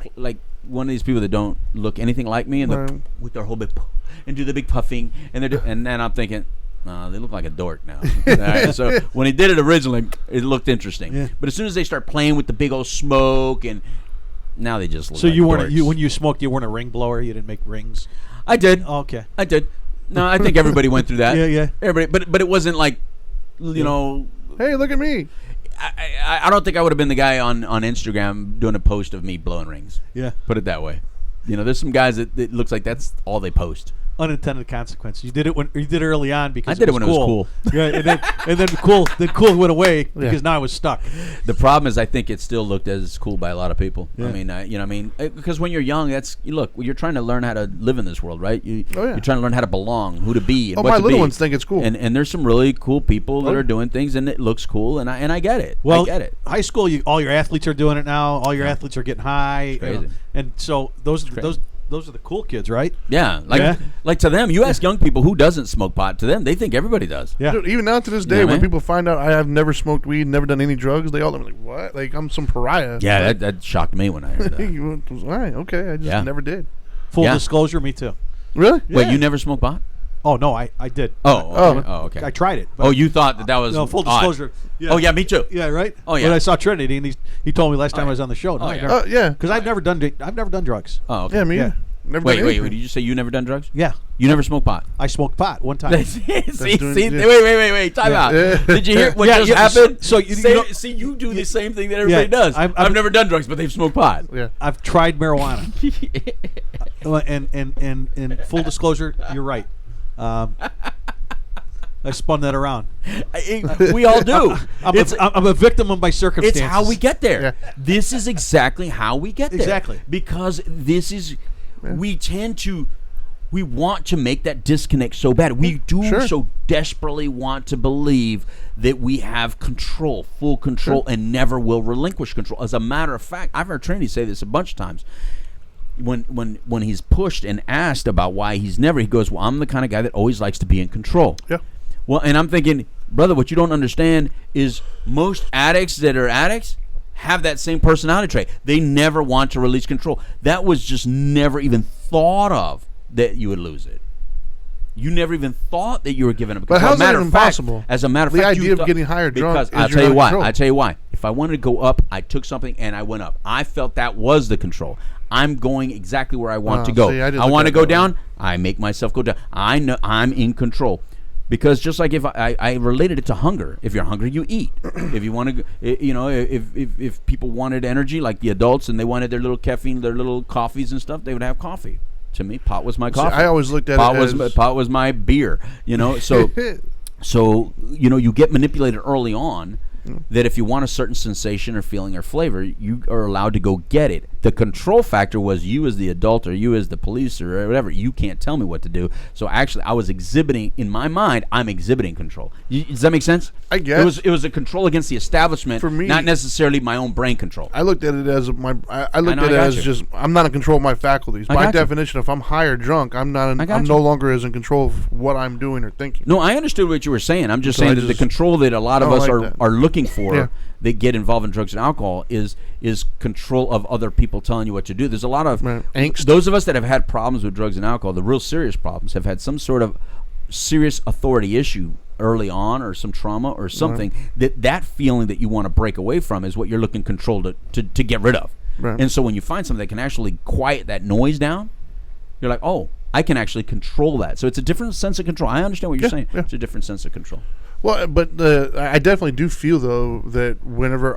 one of these people that don't look anything like me, and with their whole big and do the big puffing, and then I'm thinking, they look like a dork now. All right, so when he did it originally, it looked interesting. Yeah. But as soon as they start playing with the big old smoke and Now they just look So like you weren't dorks. when you smoked, you weren't a ring blower. You didn't make rings. I did. Oh, okay. I did. No, I think everybody went through that. Yeah. Everybody, but it wasn't like, you know. Hey, look at me. I don't think I would have been the guy on Instagram doing a post of me blowing rings. Yeah. Put it that way. You know, there's some guys that it looks like that's all they post. Unintended consequence. You did it early on because I did it when it was cool. Yeah, and then cool went away because now I was stuck. The problem is, I think it still looked as cool by a lot of people. Yeah. I mean, because when you're young, you're trying to learn how to live in this world, right? You're trying to learn how to belong, who to be, and what my to little be. ones think it's cool. And there's some really cool people that are doing things, and it looks cool, and I get it. Well, I get it. High school, all your athletes are doing it now. All your athletes are getting high. crazy. And so those are the cool kids, right? Yeah, like to them, you ask young people who doesn't smoke pot. To them, they think everybody does. Yeah. Dude, even now to this day, Yeah, when man. people find out I have never smoked weed, never done any drugs, they all are like, "What? Like I'm some pariah?" Yeah, that shocked me when I heard that. All right, okay, I just never did. Full Yeah. disclosure, me too. Really? Wait, you never smoked pot? Oh no, I did. Okay. I tried it. Oh, you thought that was No, full odd. disclosure. Yeah. Oh yeah, me too. Yeah, right. Oh, yeah. When I saw Trinity, and he told me last time I was on the show. No, yeah. Yeah. Because I've never done drugs. Oh, okay. Yeah, me. Yeah. Never Wait, done wait, anything. did you say you never done drugs? Yeah, You never smoked pot? I smoked pot one time. see, doing- yeah. wait, time out. Did you hear what just happened? So you do the same thing that everybody does. I've never done drugs, but they've smoked pot. Yeah. I've tried marijuana. And full disclosure, you're right. I spun that around. We all do. I'm a victim of my circumstances. It's how we get there. Yeah. This is exactly how we get there. Exactly. Because this is, we want to make that disconnect so bad. We do so desperately want to believe that we have control, full control, and never will relinquish control. As a matter of fact, I've heard Trinity say this a bunch of times. When he's pushed and asked about why he goes, well, I'm the kind of guy that always likes to be in control. Yeah. Well, and I'm thinking, brother, what you don't understand is most addicts that are addicts have that same personality trait. They never want to release control. That was just never even thought of that you would lose it. You never even thought that you were giving up control. But how's that even possible? As a matter of The fact, idea of getting higher drunk because is I'll you're tell you not in why. control. I tell you why. If I wanted to go up, I took something and I went up. I felt that was the control. I'm going exactly where I want to go. See, I didn't I look want at to go it that way. down. I make myself go down. I know I'm in control. Because just like if I related it to hunger. If you're hungry, you eat. If you want to, if people wanted energy, like the adults, and they wanted their little caffeine, their little coffees and stuff, they would have coffee. To me, pot was my coffee. I always looked at pot it was as pot was my beer. You know, so you get manipulated early on. That if you want a certain sensation or feeling or flavor, you are allowed to go get it. The control factor was you as the adult or you as the police or whatever. You can't tell me what to do. So actually, I was exhibiting, in my mind, I'm exhibiting control. Does that make sense? I guess. It was a control against the establishment, For me, not necessarily my own brain control. I looked at it as I looked know, at I it got as you. just I'm not in control of my faculties. I By got you. definition, if I'm high or drunk, I'm not. I got I'm you. no longer as in control of what I'm doing or thinking. No, I understood what you were saying. I'm just So I saying that the just- control that a lot of I us like are, that. are looking for Yeah. that get involved in drugs and alcohol is control of other people telling you what to do. There's a lot of Angst. those of us that have had problems with drugs and alcohol, the real serious problems, have had some sort of serious authority issue early on or some trauma or something that feeling that you want to break away from is what you're looking control to get rid of. Right. And so when you find something that can actually quiet that noise down, you're like, oh, I can actually control that. So it's a different sense of control. I understand what you're saying. Yeah. It's a different sense of control. Well, but I definitely do feel though that whenever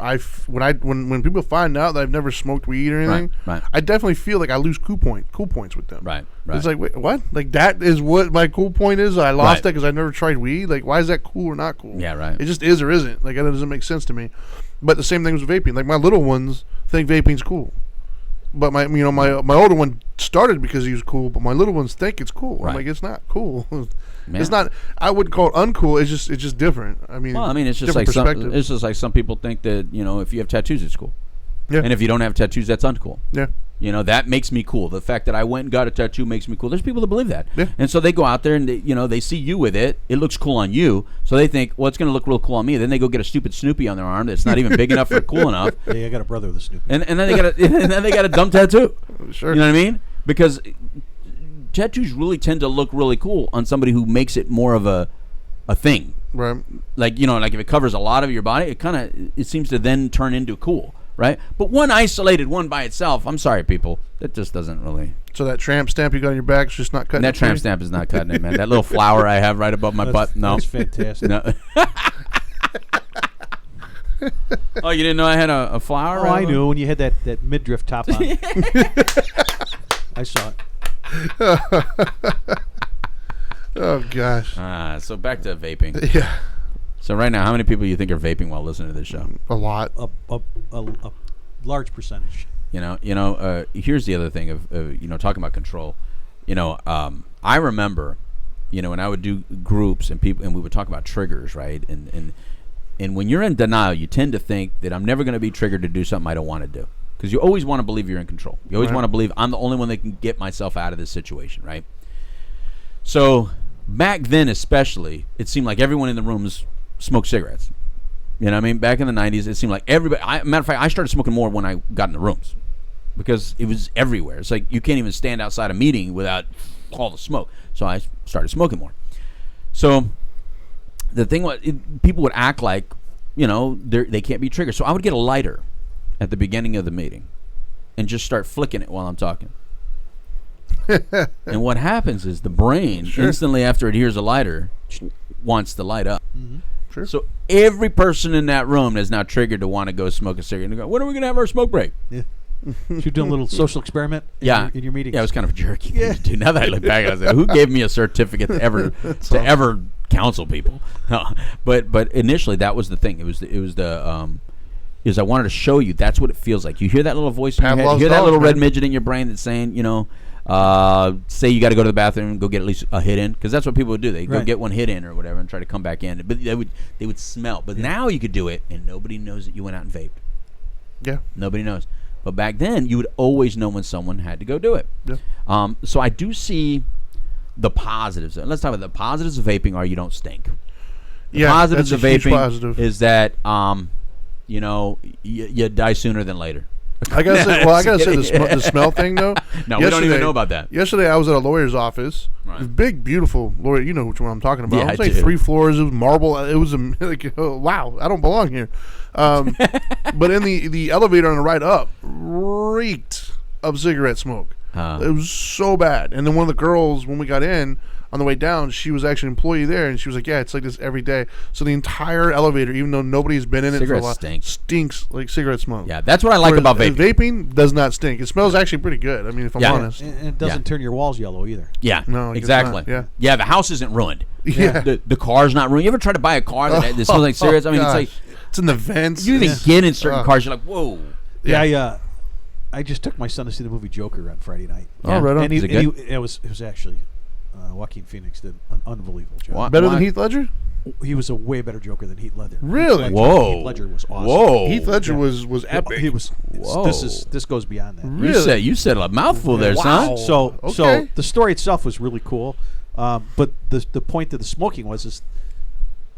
when people find out that I've never smoked weed or anything, Right. I definitely feel like I lose cool points with them. Right. It's like, wait, what? Like that is what my cool point is? I lost Right. that because I never tried weed. Like, why is that cool or not cool? Yeah, right. It just is or isn't. Like, that doesn't make sense to me. But the same thing with vaping. Like, my little ones think vaping's cool. But my older one started because he was cool, but my little ones think it's cool. Right. I'm like, it's not cool. Yeah. It's not. I wouldn't call it uncool. It's just different. I mean, It's just different like perspective. it's just like some people think that if you have tattoos, it's cool, Yeah. and if you don't have tattoos, that's uncool. Yeah. That makes me cool. The fact that I went and got a tattoo makes me cool. There's people that believe that, Yeah. and so they go out there and they see you with it. It looks cool on you, so they think, well, it's going to look real cool on me. Then they go get a stupid Snoopy on their arm that's not even big enough for cool enough, Yeah, I got a brother with a Snoopy. and then they got a dumb tattoo. Sure. You know what I mean? Because tattoos really tend to look really cool on somebody who makes it more of a thing. Right. Like if it covers a lot of your body, it seems to then turn into cool. right? But one isolated one by itself, I'm sorry, people, that just doesn't really. So that tramp stamp you got on your back is just not cutting That it. tramp stamp is not cutting it, man. That little flower I have right above my butt, no. That's fantastic. No. Oh, you didn't know I had a flower? Oh, right I above- knew when you had that midriff top on. I saw it. Oh gosh. So back to vaping. Yeah. So right now, how many people you think are vaping while listening to this show? A lot. A large percentage. Here's the other thing of talking about control. I remember, when I would do groups and people, and we would talk about triggers, right? And when you're in denial, you tend to think that I'm never going to be triggered to do something I don't want to do, because you always want to believe you're in control. You always want to believe I'm the only one that can get myself out of this situation, right? So back then, especially, it seemed like everyone in the rooms smoked cigarettes. You know what I mean? Back in the 90s, it seemed like everybody... matter of fact, I started smoking more when I got in the rooms, because it was everywhere. It's like you can't even stand outside a meeting without all the smoke. So I started smoking more. So the thing was, people would act like, they can't be triggered. So I would get a lighter at the beginning of the meeting and just start flicking it while I'm talking. And what happens is the brain, instantly after it hears a lighter, wants to light up. Mm-hmm. Sure. So every person in that room is now triggered to want to go smoke a cigarette. And go, when are we going to have our smoke break? Yeah. You're doing a little social experiment in your meetings. Yeah, it was kind of a jerky thing to do. Now that I look back, I was like, who gave me a certificate to ever counsel people? No. But initially, that was the thing. It was I wanted to show you that's what it feels like. You hear that little voice in your head. You hear that little red midget in your brain that's saying, say you got to go to the bathroom and go get at least a hit in, because that's what people would do. They go get one hit in or whatever and try to come back in. But they would smell. But now you could do it and nobody knows that you went out and vaped. Yeah. Nobody knows. But back then, you would always know when someone had to go do it. Yeah. So I do see the positives. Let's talk about the positives of vaping. Are you don't stink. The positives of vaping is that you die sooner than later. I gotta say, the smell thing though. No, we don't even know about that. Yesterday, I was at a lawyer's office. Right. This big, beautiful lawyer. You know which one I'm talking about. Yeah, it was I like do. 3 floors. It was marble. It was like, wow, I don't belong here. But in the elevator on the ride up, reeked of cigarette smoke. It was so bad. And then one of the girls, when we got in, on the way down, she was actually an employee there, and she was like, yeah, it's like this every day. So the entire elevator, even though nobody's been in it for a while, stinks like cigarette smoke. Yeah, that's what I like about vaping. Vaping does not stink. It smells actually pretty good. I mean, if I'm honest. And it doesn't turn your walls yellow either. Yeah, no, exactly. Yeah, the house isn't ruined. Yeah. The car's not ruined. You ever try to buy a car that smells like cigarettes? I mean, gosh. it's like... It's in the vents. You even get in certain cars, you're like, whoa. Yeah, I just took my son to see the movie Joker on Friday night. Oh, right on. And it was actually... Joaquin Phoenix did an unbelievable job. Better than Heath Ledger? He was a way better Joker than Heath Ledger. Really? Whoa. Heath Ledger was awesome. Whoa. Heath Ledger was epic. He was. Whoa. This goes beyond that. Really? You said a mouthful there, son. So Okay. the story itself was really cool, but the point of the smoking was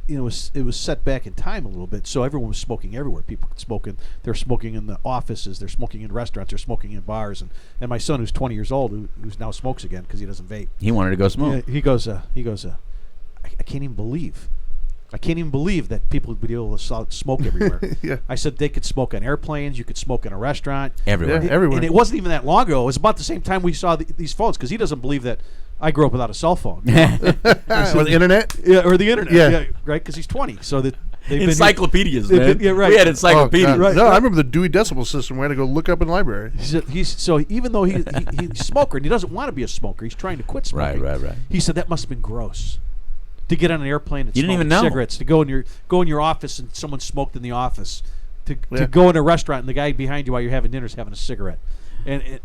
it was set back in time a little bit. So everyone was smoking everywhere. People smoking. They're smoking in the offices. They're smoking in restaurants. They're smoking in bars. And my son, who's 20 years old, who's now smokes again because he doesn't vape. He wanted to go smoke. He goes. I can't even believe. I can't even believe that people would be able to smoke everywhere. Yeah. I said they could smoke on airplanes. You could smoke in a restaurant. Everywhere. Yeah, everywhere. And it wasn't even that long ago. It was about the same time we saw these phones, because he doesn't believe that I grew up without a cell phone. Or the internet? Yeah, or the internet. Yeah. Yeah, right, because he's 20. So that they've Encyclopedias, been, man. yeah, right. We had encyclopedias. God. No, I remember the Dewey Decimal System. We had to go look up in the library. So even though he's a smoker and he doesn't want to be a smoker, he's trying to quit smoking. Right. He said that must have been gross. To get on an airplane and You didn't smoke even know. cigarettes, to go in your office and someone smoked in the office, to go in a restaurant and the guy behind you while you're having dinner is having a cigarette, and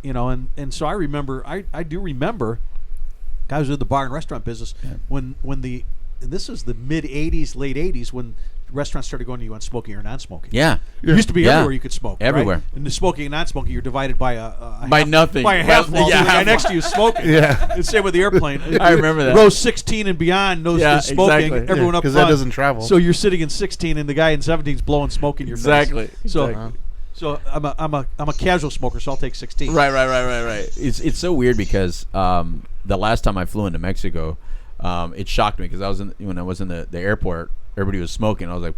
so I remember I do remember guys in the bar and restaurant business when and this is the mid 80s, late 80s, when restaurants started going to you on smoking or non-smoking. Yeah. It used to be everywhere you could smoke. Everywhere. Right? And the smoking and non-smoking, you're divided by nothing. By a half wall. Yeah, The guy next to you is smoking. Yeah. And same with the airplane. I remember that. Row 16 and beyond knows Yeah, the smoking. exactly. Everyone up Because front. that doesn't travel. So you're sitting in 16 and the guy in 17 is blowing smoke in your Exactly. face. So I'm a casual smoker, so I'll take 16. Right. It's so weird because the last time I flew into Mexico, it shocked me because when I was in the airport, everybody was smoking. I was like,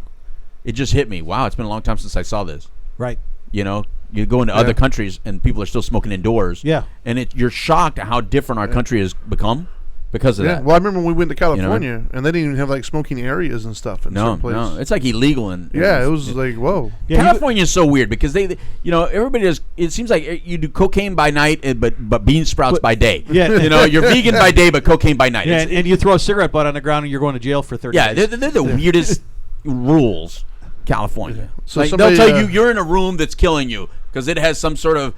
it just hit me. Wow, it's been a long time since I saw this. Right. You know, you go into other countries and people are still smoking indoors. Yeah. And you're shocked at how different our country has become because of that. Well, I remember when we went to California and they didn't even have like smoking areas and stuff in certain places. No, it's like illegal. It was like, whoa. Yeah, California is so weird because they everybody does. It seems like you do cocaine by night, but bean sprouts by day. Yeah. You're vegan by day, but cocaine by night. Yeah, and you throw a cigarette butt on the ground and you're going to jail for 30 days. Yeah, they're the weirdest rules. California. So Like, they'll tell you you're in a room that's killing you because it has some sort of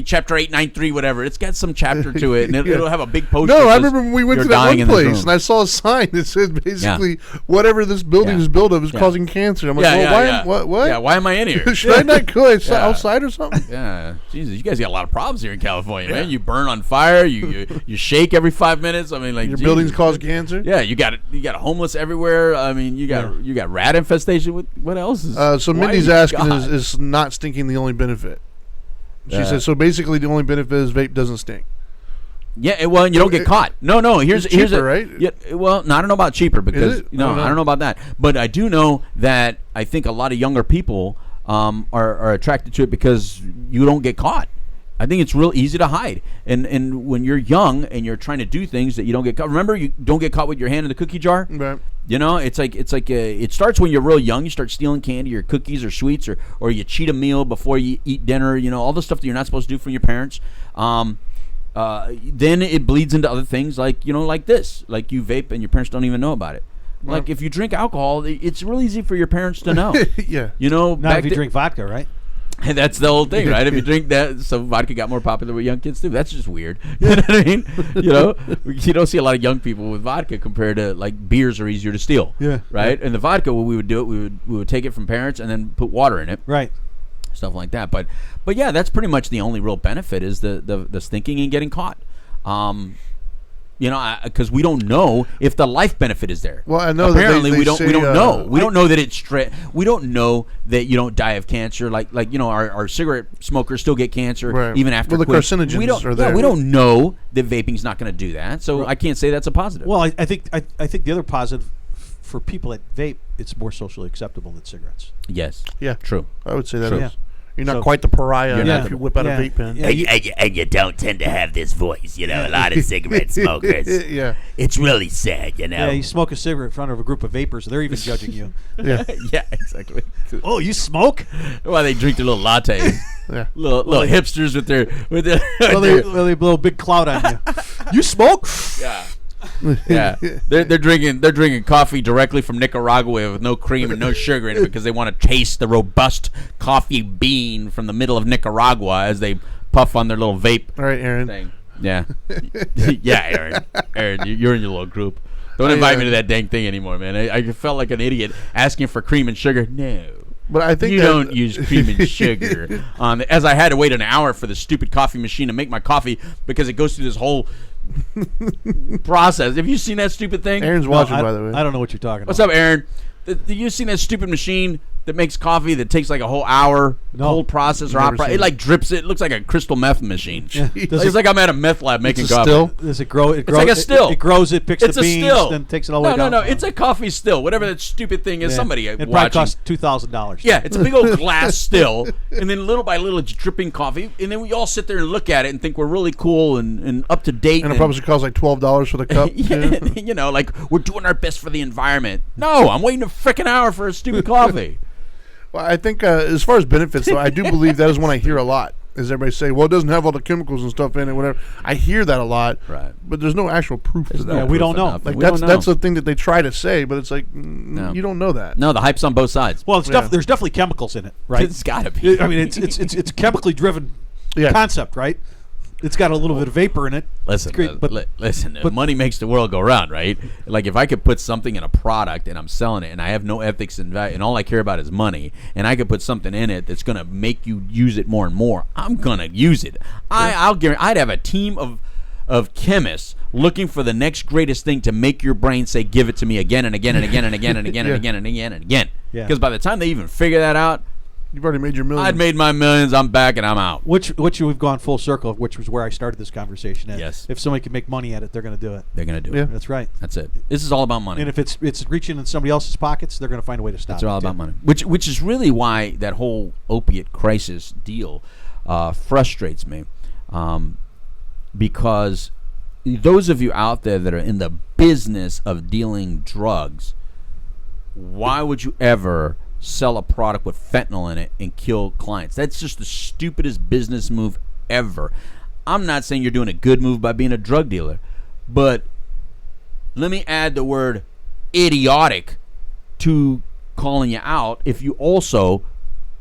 chapter 893, whatever. It's got some chapter to it, and it'll have a big poster. No, I remember when we went to that one place, and I I saw a sign that said basically whatever this building is built of is causing cancer. I'm like, what? Yeah, why am I in here? Should I not go outside or something? Yeah, Jesus, you guys got a lot of problems here in California, man. You burn on fire, you shake every 5 minutes. I mean, like your buildings cause cancer. Yeah, you got homeless everywhere. I mean, you got rat infestation. What else is? So Mindy's asking is not stinking the only benefit? She said, so basically the only benefit is vape doesn't stink. Yeah, well, you don't get caught. No. Here's cheaper, right? Yeah, well, no, I don't know about cheaper because I don't know about that. But I do know that I think a lot of younger people are attracted to it because you don't get caught. I think it's real easy to hide. And when you're young and you're trying to do things that you don't get caught. Remember, you don't get caught with your hand in the cookie jar. Right. You know, it's like it starts when you're real young. You start stealing candy or cookies or sweets or you cheat a meal before you eat dinner. You know, all the stuff that you're not supposed to do from your parents. Then it bleeds into other things like this, like you vape and your parents don't even know about it. Well, like if you drink alcohol, it's real easy for your parents to know. Yeah. You know, not if you drink vodka, right? And that's the whole thing, right? If you drink that, so vodka got more popular with young kids too. That's just weird. You know what I mean? You don't see a lot of young people with vodka compared to like beers are easier to steal. Yeah. Right. And the vodka, what we would do, we would take it from parents and then put water in it. Right. Stuff like that. But yeah, that's pretty much the only real benefit is the stinking and getting caught. Because we don't know if the life benefit is there. Well, I know apparently that we don't know. We don't know that it's we don't know that you don't die of cancer. Like our cigarette smokers still get cancer even after. Well, the carcinogens are there. Yeah, we don't know that vaping's not going to do that. So I can't say that's a positive. Well, I think the other positive for people that vape, it's more socially acceptable than cigarettes. Yes. Yeah. True. I would say that True. is. You're not quite the pariah Yeah. if you whip out a vape pen. Yeah. And you don't tend to have this voice, a lot of cigarette smokers. Yeah. It's really sad, Yeah, you smoke a cigarette in front of a group of vapors, they're even judging you. Yeah. Yeah, exactly. Oh, you smoke? Well, they drink their little lattes. Yeah. Little hipsters with their They blow a big cloud on you. You smoke? Yeah. Yeah, they're drinking coffee directly from Nicaragua with no cream and no sugar in it because they want to taste the robust coffee bean from the middle of Nicaragua as they puff on their little vape. All right, Aaron. Thing. Yeah, yeah, Aaron, you're in your little group. Don't invite me to that dang thing anymore, man. I felt like an idiot asking for cream and sugar. No. But I think you don't use cream and sugar. As I had to wait an hour for the stupid coffee machine to make my coffee because it goes through this whole process. Have you seen that stupid thing? Aaron's watching, by the way. I don't know what you're talking about. What's up, Aaron? Have you seen that stupid machine that makes coffee that takes like a whole hour? No. Whole process or opera. It like drips it. It looks like a crystal meth machine. Yeah. It's like I'm at a meth lab making coffee. Still? Does it grow? It's like a still. It grows it, picks It's the a beans, still. then takes it all the way down. No. It's a coffee still. Whatever that stupid thing is. Yeah. Somebody It watching. probably costs $2,000. Yeah, it's a big old glass still, and then little by little it's dripping coffee, and then we all sit there and look at it and think we're really cool and up to date. And it probably costs like $12 for the cup. Yeah, like we're doing our best for the environment. No, I'm waiting a frickin' hour for a stupid coffee. Well, I think as far as benefits, though, I do believe that is one I hear a lot. Is everybody say, well, it doesn't have all the chemicals and stuff in it, whatever. I hear that a lot, Right. but there's no actual proof to that. Yeah, we don't know. Enough. Like We don't know. that's the thing that they try to say, but it's like No. you don't know that. No, the hype's on both sides. Well, there's definitely chemicals in it, right? It's gotta be. I mean, it's chemically driven Yeah. concept, right? It's got a little bit of vapor in it. Listen, It's great, but listen. Money makes the world go round, right? Like if I could put something in a product and I'm selling it, and I have no ethics and value, and all I care about is money, and I could put something in it that's gonna make you use it more and more, I'm gonna use it. I'll guarantee. I'd have a team of chemists looking for the next greatest thing to make your brain say, "Give it to me again and again and again and again and again and again and again and again." Yeah. Because by the time they even figure that out, You've already made your millions. I'd made my millions. I'm back and I'm out. Which we've gone full circle of, which was where I started this conversation. And Yes. If somebody can make money at it, they're going to do it. They're going to do Yeah. it. That's right. That's it. This is all about money. And if it's reaching in somebody else's pockets, they're going to find a way to stop It's it. all too. about money. Which is really why that whole opiate crisis deal frustrates me. Because those of you out there that are in the business of dealing drugs, why would you ever sell a product with fentanyl in it and kill clients? That's just the stupidest business move ever. I'm not saying you're doing a good move by being a drug dealer, but let me add the word idiotic to calling you out if you also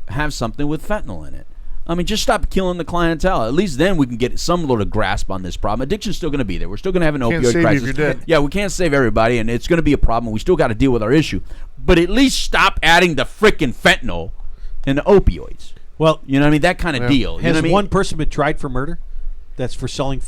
have something with fentanyl in it. I mean, just stop killing the clientele. At least then we can get some sort of grasp on this problem. Addiction's still going to be there. We're still going to have an Can't opioid save you crisis. if you're dead. Yeah, we can't save everybody, and it's going to be a problem. We still got to deal with our issue. But at least stop adding the frickin' fentanyl and the opioids. Well, You know what I mean? That kind of deal. You know has what I mean? one person been tried for murder? That's for selling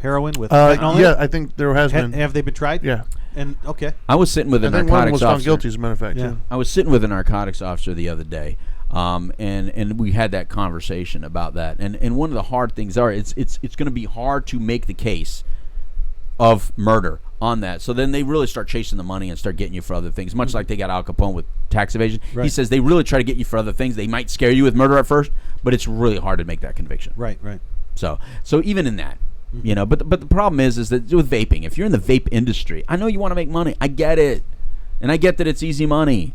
heroin with fentanyl in yeah, it? I think there has been. Have they been tried? Yeah. And okay. I was sitting with a I think one narcotics was found officer. guilty, as a matter of fact. Yeah. too. I was sitting with a narcotics officer the other day, and we had that conversation about that. And one of the hard things it's going to be hard to make the case of murder on that. So then they really start chasing the money and start getting you for other things, much like they got Al Capone with tax evasion. He Right. says they really try to get you for other things. They might scare you with murder at first, but it's really hard to make that conviction. Right. So even in that, you know, but the problem is that with vaping, if you're in the vape industry, I know you want to make money. I get it, and I get that it's easy money,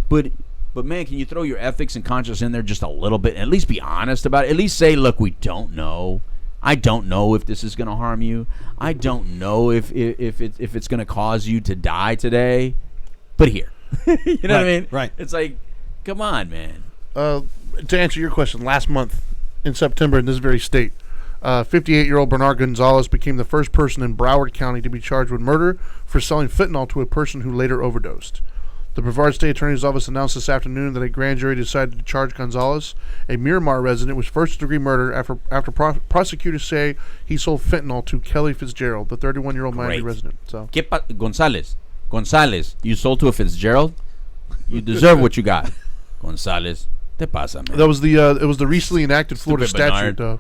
but man, can you throw your ethics and conscience in there just a little bit? And at least be honest about it. At least say, look, we don't know. I don't know if this is going to harm you. I don't know if it's going to cause you to die today. But here, you know what I mean? Right. It's like, come on, man. To answer your question, last month in September in this very state, 58-year-old Bernard Gonzalez became the first person in Broward County to be charged with murder for selling fentanyl to a person who later overdosed. The Brevard State Attorney's Office announced this afternoon that a grand jury decided to charge Gonzalez, a Miramar resident, with first-degree murder after prosecutors say he sold fentanyl to Kelly Fitzgerald, the 31-year-old Miami Great. resident. So, Gonzalez, you sold to a Fitzgerald. You deserve what you got. Gonzalez, te pasa, man. that was it was the recently enacted Florida Stupid statute. Bernard.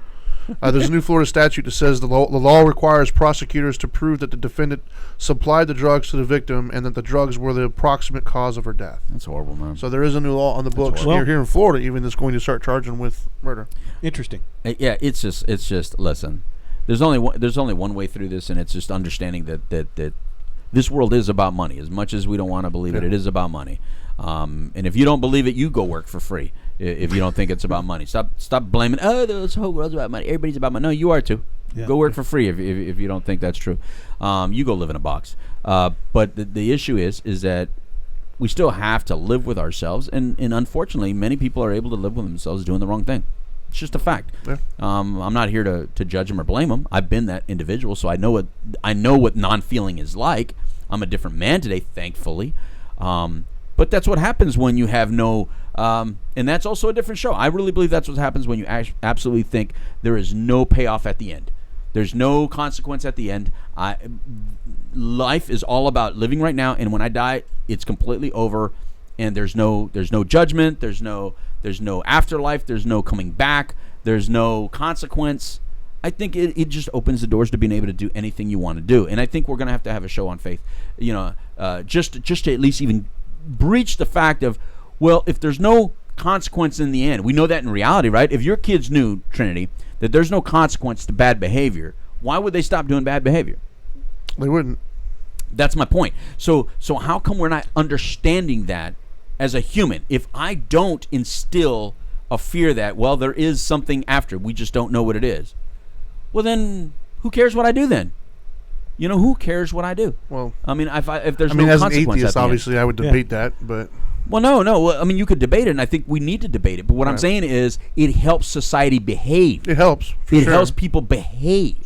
There's a new Florida statute that says the law requires prosecutors to prove that the defendant supplied the drugs to the victim and that the drugs were the approximate cause of her death. That's horrible, man. So there is a new law on the books horrible. here in Florida, even that's going to start charging with murder. Interesting. Yeah, it's just listen. There's only one way through this, and it's just understanding that this world is about money. As much as we don't want to believe it is about money. And if you don't believe it, you go work for free. If you don't think it's about money, stop blaming. Oh, this whole world's about money. Everybody's about money. No, you are too. Yeah. Go work for free if you don't think that's true. You go live in a box. But the issue is that we still have to live with ourselves, and unfortunately, many people are able to live with themselves doing the wrong thing. It's just a fact. Yeah. I'm not here to judge them or blame them. I've been that individual, so I know what non-feeling is like. I'm a different man today, thankfully. But that's what happens when you have no, and that's also a different show. I really believe that's what happens when you absolutely think there is no payoff at the end. There's no consequence at the end. Life is all about living right now, and when I die, it's completely over, and there's no judgment. There's no afterlife. There's no coming back. There's no consequence. I think it just opens the doors to being able to do anything you want to do, and I think we're going to have a show on faith. You know, just to at least even breach the fact of, well, if there's no consequence in the end, we know that in reality, right? If your kids knew, Trinity, that there's no consequence to bad behavior, why would they stop doing bad behavior? They wouldn't. That's my point. So how come we're not understanding that as a human? If I don't instill a fear that, well, there is something after, we just don't know what it is, well, then who cares what I do then? You know, who cares what I do? Well, I mean, if there's I mean, no as an consequence atheist, at the end. obviously, I would debate that, but Well, no. Well, I mean, you could debate it, and I think we need to debate it. But what I'm Right. saying is, it helps society behave. it helps. For It sure. helps people behave.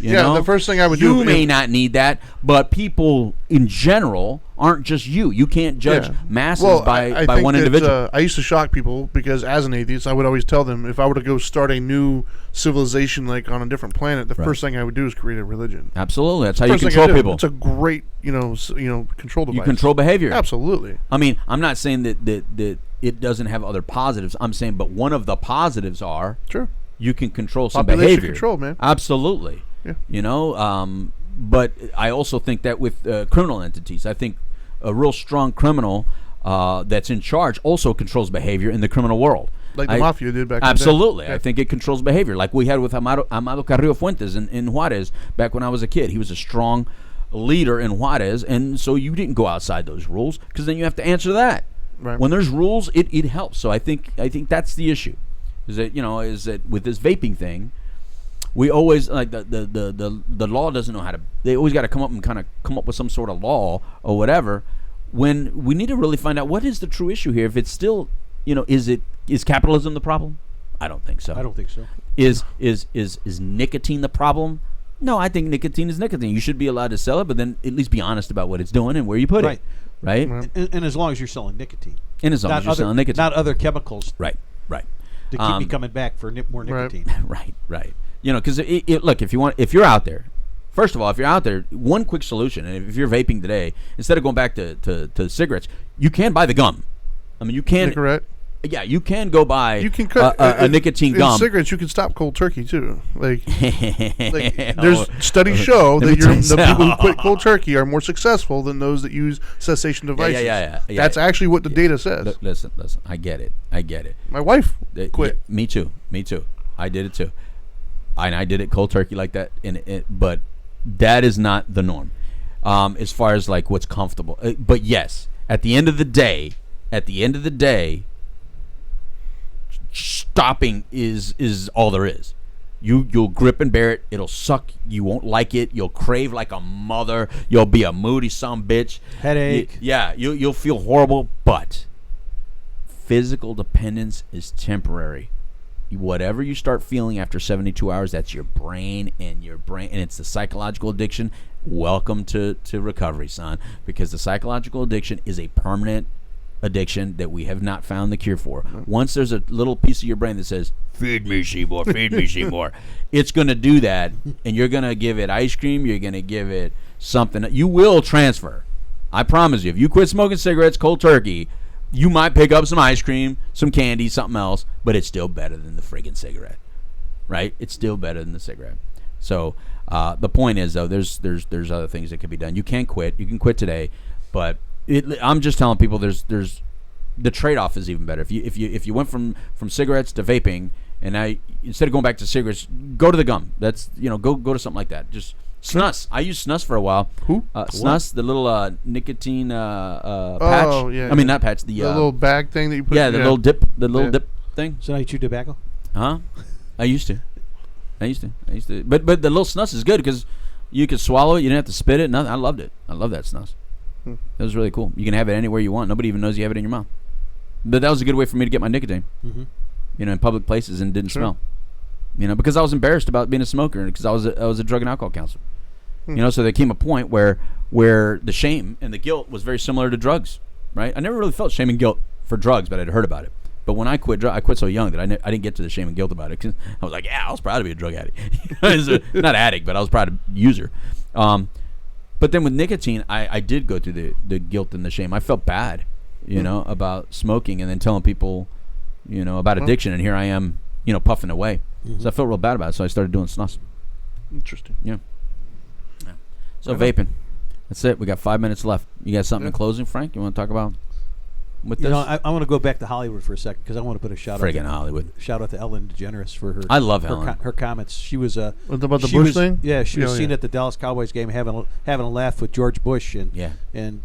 You Yeah, know? the first thing I would you do may if- not need that, but people in general aren't just you. You can't judge masses Well, by I think one that, individual. I used to shock people because as an atheist, I would always tell them if I were to go start a new civilization like on a different planet, the first thing I would do is create a religion. Absolutely, that's how you First thing control I do. people. It's a great, control device. You control behavior. Absolutely. I mean, I'm not saying that it doesn't have other positives. I'm saying, but one of the positives are Sure. you can control some Population behavior. control, man. Absolutely. Yeah. But I also think that with criminal entities, I think a real strong criminal that's in charge also controls behavior in the criminal world. Like the mafia did back Absolutely. in the day. I think it controls behavior. Like we had with Amado Carrillo Fuentes in Juarez back when I was a kid. He was a strong leader in Juarez, and so you didn't go outside those rules because then you have to answer that. Right. When there's rules, it helps. So I think that's the issue. Is that with this vaping thing, we always like the law doesn't know how to. They always got to come up with some sort of law or whatever. When we need to really find out what is the true issue here. If it's still, is capitalism the problem? I don't think so. I don't think so. Is nicotine the problem? No, I think nicotine is nicotine. You should be allowed to sell it, but then at least be honest about what it's doing and where you put it. Right. And as long as you're selling nicotine. And as long as you're selling nicotine. Not other chemicals. Right. To keep me coming back for more nicotine. Right. Because look, if you're out there, first of all, if you're out there, one quick solution, and if you're vaping today, instead of going back to cigarettes, you can buy the gum. I mean, you can. Cigarette. Yeah, you can go buy You can cut a nicotine in gum. cigarettes. You can stop cold turkey too. There's studies show that the people who quit cold turkey are more successful than those that use cessation devices. Yeah. That's actually what the data says. Listen. I get it. My wife quit. Me too. I did it too. And I did it cold turkey like that. But that is not the norm, as far as like what's comfortable. But yes, at the end of the day, stopping is all there is. You'll grip and bear it. It'll suck. You won't like it. You'll crave like a mother. You'll be a moody son bitch. Headache. You'll feel horrible. But physical dependence is temporary. Whatever you start feeling after 72 hours, that's your brain, and it's the psychological addiction. Welcome to recovery, son, because the psychological addiction is a permanent addiction that we have not found the cure for. Once there's a little piece of your brain that says, feed me, Seymour, feed me, Seymour, it's going to do that, and you're going to give it ice cream, you're going to give it something. You will transfer. I promise you. If you quit smoking cigarettes cold turkey, you might pick up some ice cream, some candy, something else, but it's still better than the friggin' cigarette, right? It's still better than the cigarette. So the point is, though, there's other things that can be done. You can quit. You can quit today, but I'm just telling people there's the trade-off is even better. If you went from cigarettes to vaping, and now instead of going back to cigarettes, go to the gum. That's go to something like that. Just snus. I used snus for a while. Who? Snus, the little nicotine patch. Oh, yeah. I mean, not patch. The little bag thing that you put. Yeah, the little dip. The little dip thing. So now you chew tobacco? Huh? I used to. But the little snus is good because you could swallow it. You didn't have to spit it. Nothing. I loved it. I love that snus. It was really cool. You can have it anywhere you want. Nobody even knows you have it in your mouth. But that was a good way for me to get my nicotine. Mm-hmm. In public places and didn't smell. Because I was embarrassed about being a smoker because I was a drug and alcohol counselor. So there came a point where the shame and the guilt was very similar to drugs, right? I never really felt shame and guilt for drugs, but I'd heard about it. But when I quit, I quit so young that I didn't get to the shame and guilt about it. Cause I was like, I was proud to be a drug addict. Not addict, but I was proud of user. But then with nicotine, I did go through the guilt and the shame. I felt bad, about smoking and then telling people, about addiction. And here I am, puffing away. Mm-hmm. So I felt real bad about it. So I started doing snus. Interesting. Yeah. So vaping. That's it. We got 5 minutes left. You got something in closing, Frank? You want to talk about with this? I want to go back to Hollywood for a second because I want to put a shout out. Friggin' Hollywood. Shout out to Ellen DeGeneres for her. I love Ellen. Her comments. She was about the Bush thing. Yeah, she was seen at the Dallas Cowboys game having a laugh with George Bush and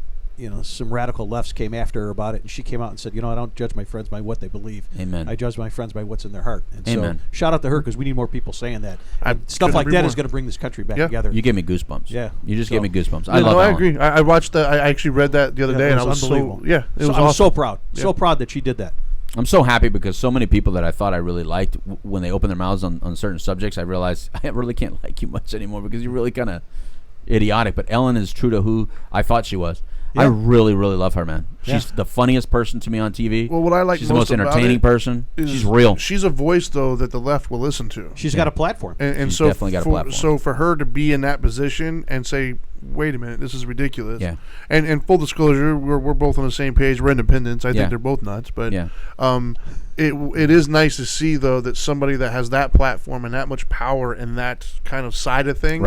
some radical lefts came after her about it, and she came out and said, I don't judge my friends by what they believe. Amen. I judge my friends by what's in their heart. And Amen. so shout out to her because we need more people saying that. Stuff like that is going to bring this country back together. You gave me goosebumps. Yeah. You just gave me goosebumps. I love Ellen. I agree. I watched that. I actually read that the other day, and I was unbelievable. it was awesome. awesome. So proud. Yeah. So proud that she did that. I'm so happy because so many people that I thought I really liked, when they open their mouths on certain subjects, I realized I really can't like you much anymore because you're really kind of idiotic. But Ellen is true to who I thought she was. I really, really love her, man. She's the funniest person to me on TV. Well, what I like she's the most entertaining person. She's real. She's a voice, though, that the left will listen to. She's got a platform. And She's so definitely got a platform. So for her to be in that position and say, wait a minute, this is ridiculous. Yeah. And full disclosure, we're both on the same page. We're independents. I think they're both nuts. But it is nice to see, though, that somebody that has that platform and that much power in that kind of side of things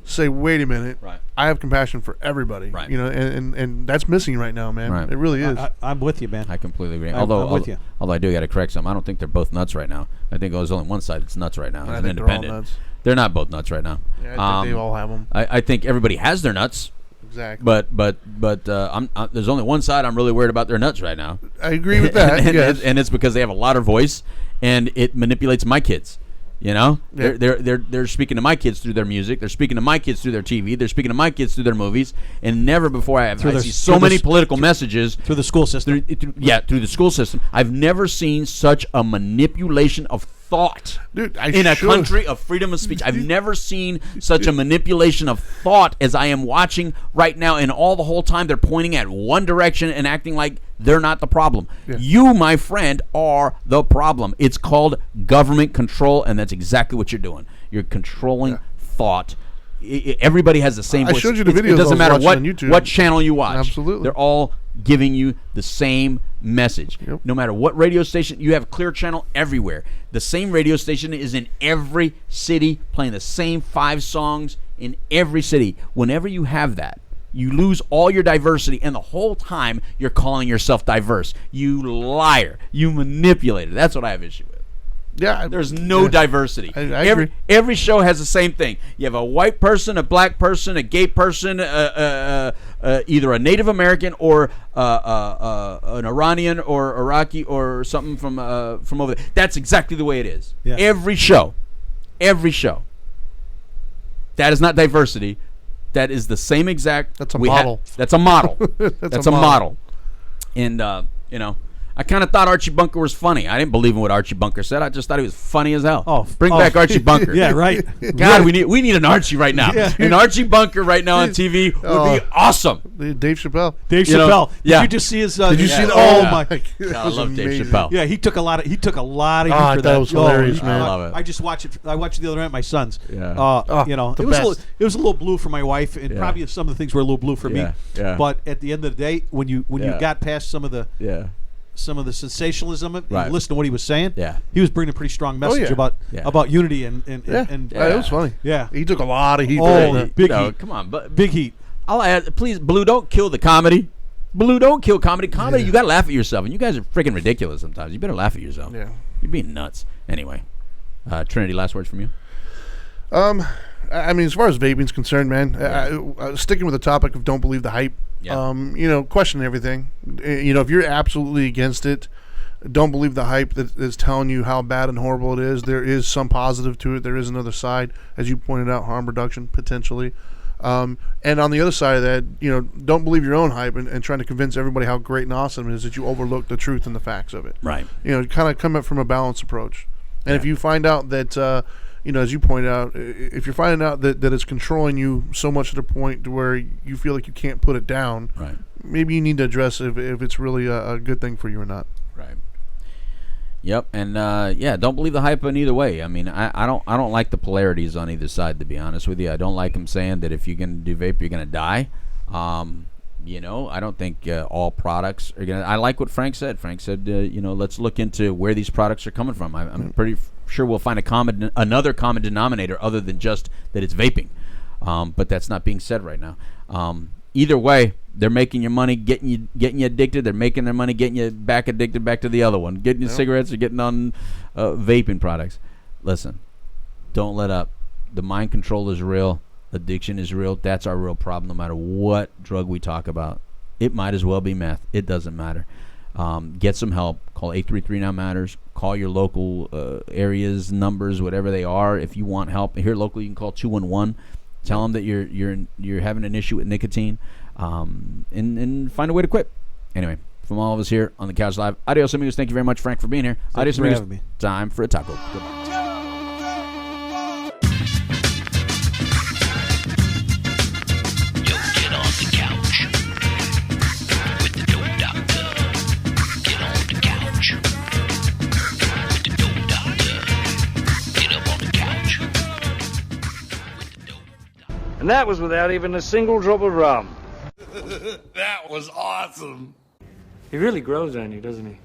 say, wait a minute, I have compassion for everybody. You know, and that's missing right now, man. It really is. I'm with you, man. I completely agree. I'm with you. Although I do got to correct some. I don't think they're both nuts right now. I think there's only one side that's nuts right now. I As an think they're all independent. nuts. They're not both nuts right now. Yeah, I think they all have them. I think everybody has their nuts. Exactly. But there's only one side I'm really worried about their nuts right now. I agree with that. and it's because they have a louder voice, and it manipulates my kids. You know, they're speaking to my kids through their music. They're speaking to my kids through their TV. They're speaking to my kids through their movies. And never before I see so many political messages through the school system. Through the school system. I've never seen such a manipulation of thought in a country of freedom of speech. I've never seen such a manipulation of thought as I am watching right now. And all the whole time they're pointing at one direction and acting like they're not the problem. You, my friend, are the problem. It's called government control, and that's exactly what you're doing. You're controlling thought. Everybody has the same voice. I showed you the videos. It doesn't matter on YouTube. what channel you watch. Absolutely. They're all giving you the same message. No matter what radio station, you have Clear Channel everywhere. The same radio station is in every city, playing the same 5 songs in every city. Whenever you have that, you lose all your diversity, and the whole time you're calling yourself diverse. You liar. You manipulator. That's what I have issue with. Yeah, there's no diversity. I agree. Every show has the same thing. You have a white person, a black person, a gay person, either a Native American or an Iranian or Iraqi or something from over there. That's exactly the way it is. Yeah. Every show. That is not diversity. That is the same exact. That's a model. That's a model. That's a model. And you know, I kind of thought Archie Bunker was funny. I didn't believe in what Archie Bunker said. I just thought he was funny as hell. Bring back Archie Bunker. Yeah, right. God, we need an Archie right now. An Archie Bunker right now on TV would be awesome. Dave Chappelle. Did you just see his? Did you see the? Oh my! I love Dave Chappelle. Yeah, he took a lot of heat for I that. thought it was hilarious, man. I love it. I just watched it. I watched it the other night. My sons. Yeah. You know, it was a little blue for my wife, and probably some of the things were a little blue for me. Yeah. But at the end of the day, when you got past some of the sensationalism and listen to what he was saying, he was bringing a pretty strong message about unity and it was funny. Yeah, he took a lot of heat. Big heat. Come on, but big heat. I'll add, please, Blue, don't kill the comedy. Blue, don't kill comedy. Comedy, you got to laugh at yourself, and you guys are freaking ridiculous sometimes. You better laugh at yourself. Yeah, you're being nuts. Anyway, Trinity, last words from you. I mean, as far as vaping's concerned, man, sticking with the topic of don't believe the hype. Yeah. You know, question everything. You know, if you're absolutely against it, don't believe the hype that is telling you how bad and horrible it is. There is some positive to it. There is another side, as you pointed out, harm reduction potentially. And on the other side of that, you know, don't believe your own hype and trying to convince everybody how great and awesome it is that you overlook the truth and the facts of it. Right. You know, kind of come up from a balanced approach. And if you find out that, you know, as you point out, if you're finding out that it's controlling you so much to the point to where you feel like you can't put it down, maybe you need to address if it's really a good thing for you or not. Right. Yep, and don't believe the hype in either way. I mean, I don't like the polarities on either side, to be honest with you. I don't like them saying that if you're going to do vape, you're going to die. You know, I don't think all products are going to... I like what Frank said. Frank said, you know, let's look into where these products are coming from. I'm pretty sure we'll find another common denominator other than just that it's vaping. But that's not being said right now. Either way, they're making your money, getting you addicted. They're making their money, getting you back addicted, back to the other one. Getting you cigarettes or getting on vaping products. Listen, don't let up. The mind control is real. Addiction is real. That's our real problem, no matter what drug we talk about. It might as well be meth. It doesn't matter. Get some help. Call 833-NOW-MATTERS. Call your local areas, numbers, whatever they are. If you want help here locally, you can call 211. Tell them that you're having an issue with nicotine, and find a way to quit. Anyway, from all of us here on the Couch Live, adios amigos. Thank you very much, Frank, for being here. Adios amigos. Time for a taco. Goodbye. Get on the couch. And that was without even a single drop of rum. That was awesome. He really grows on you, doesn't he?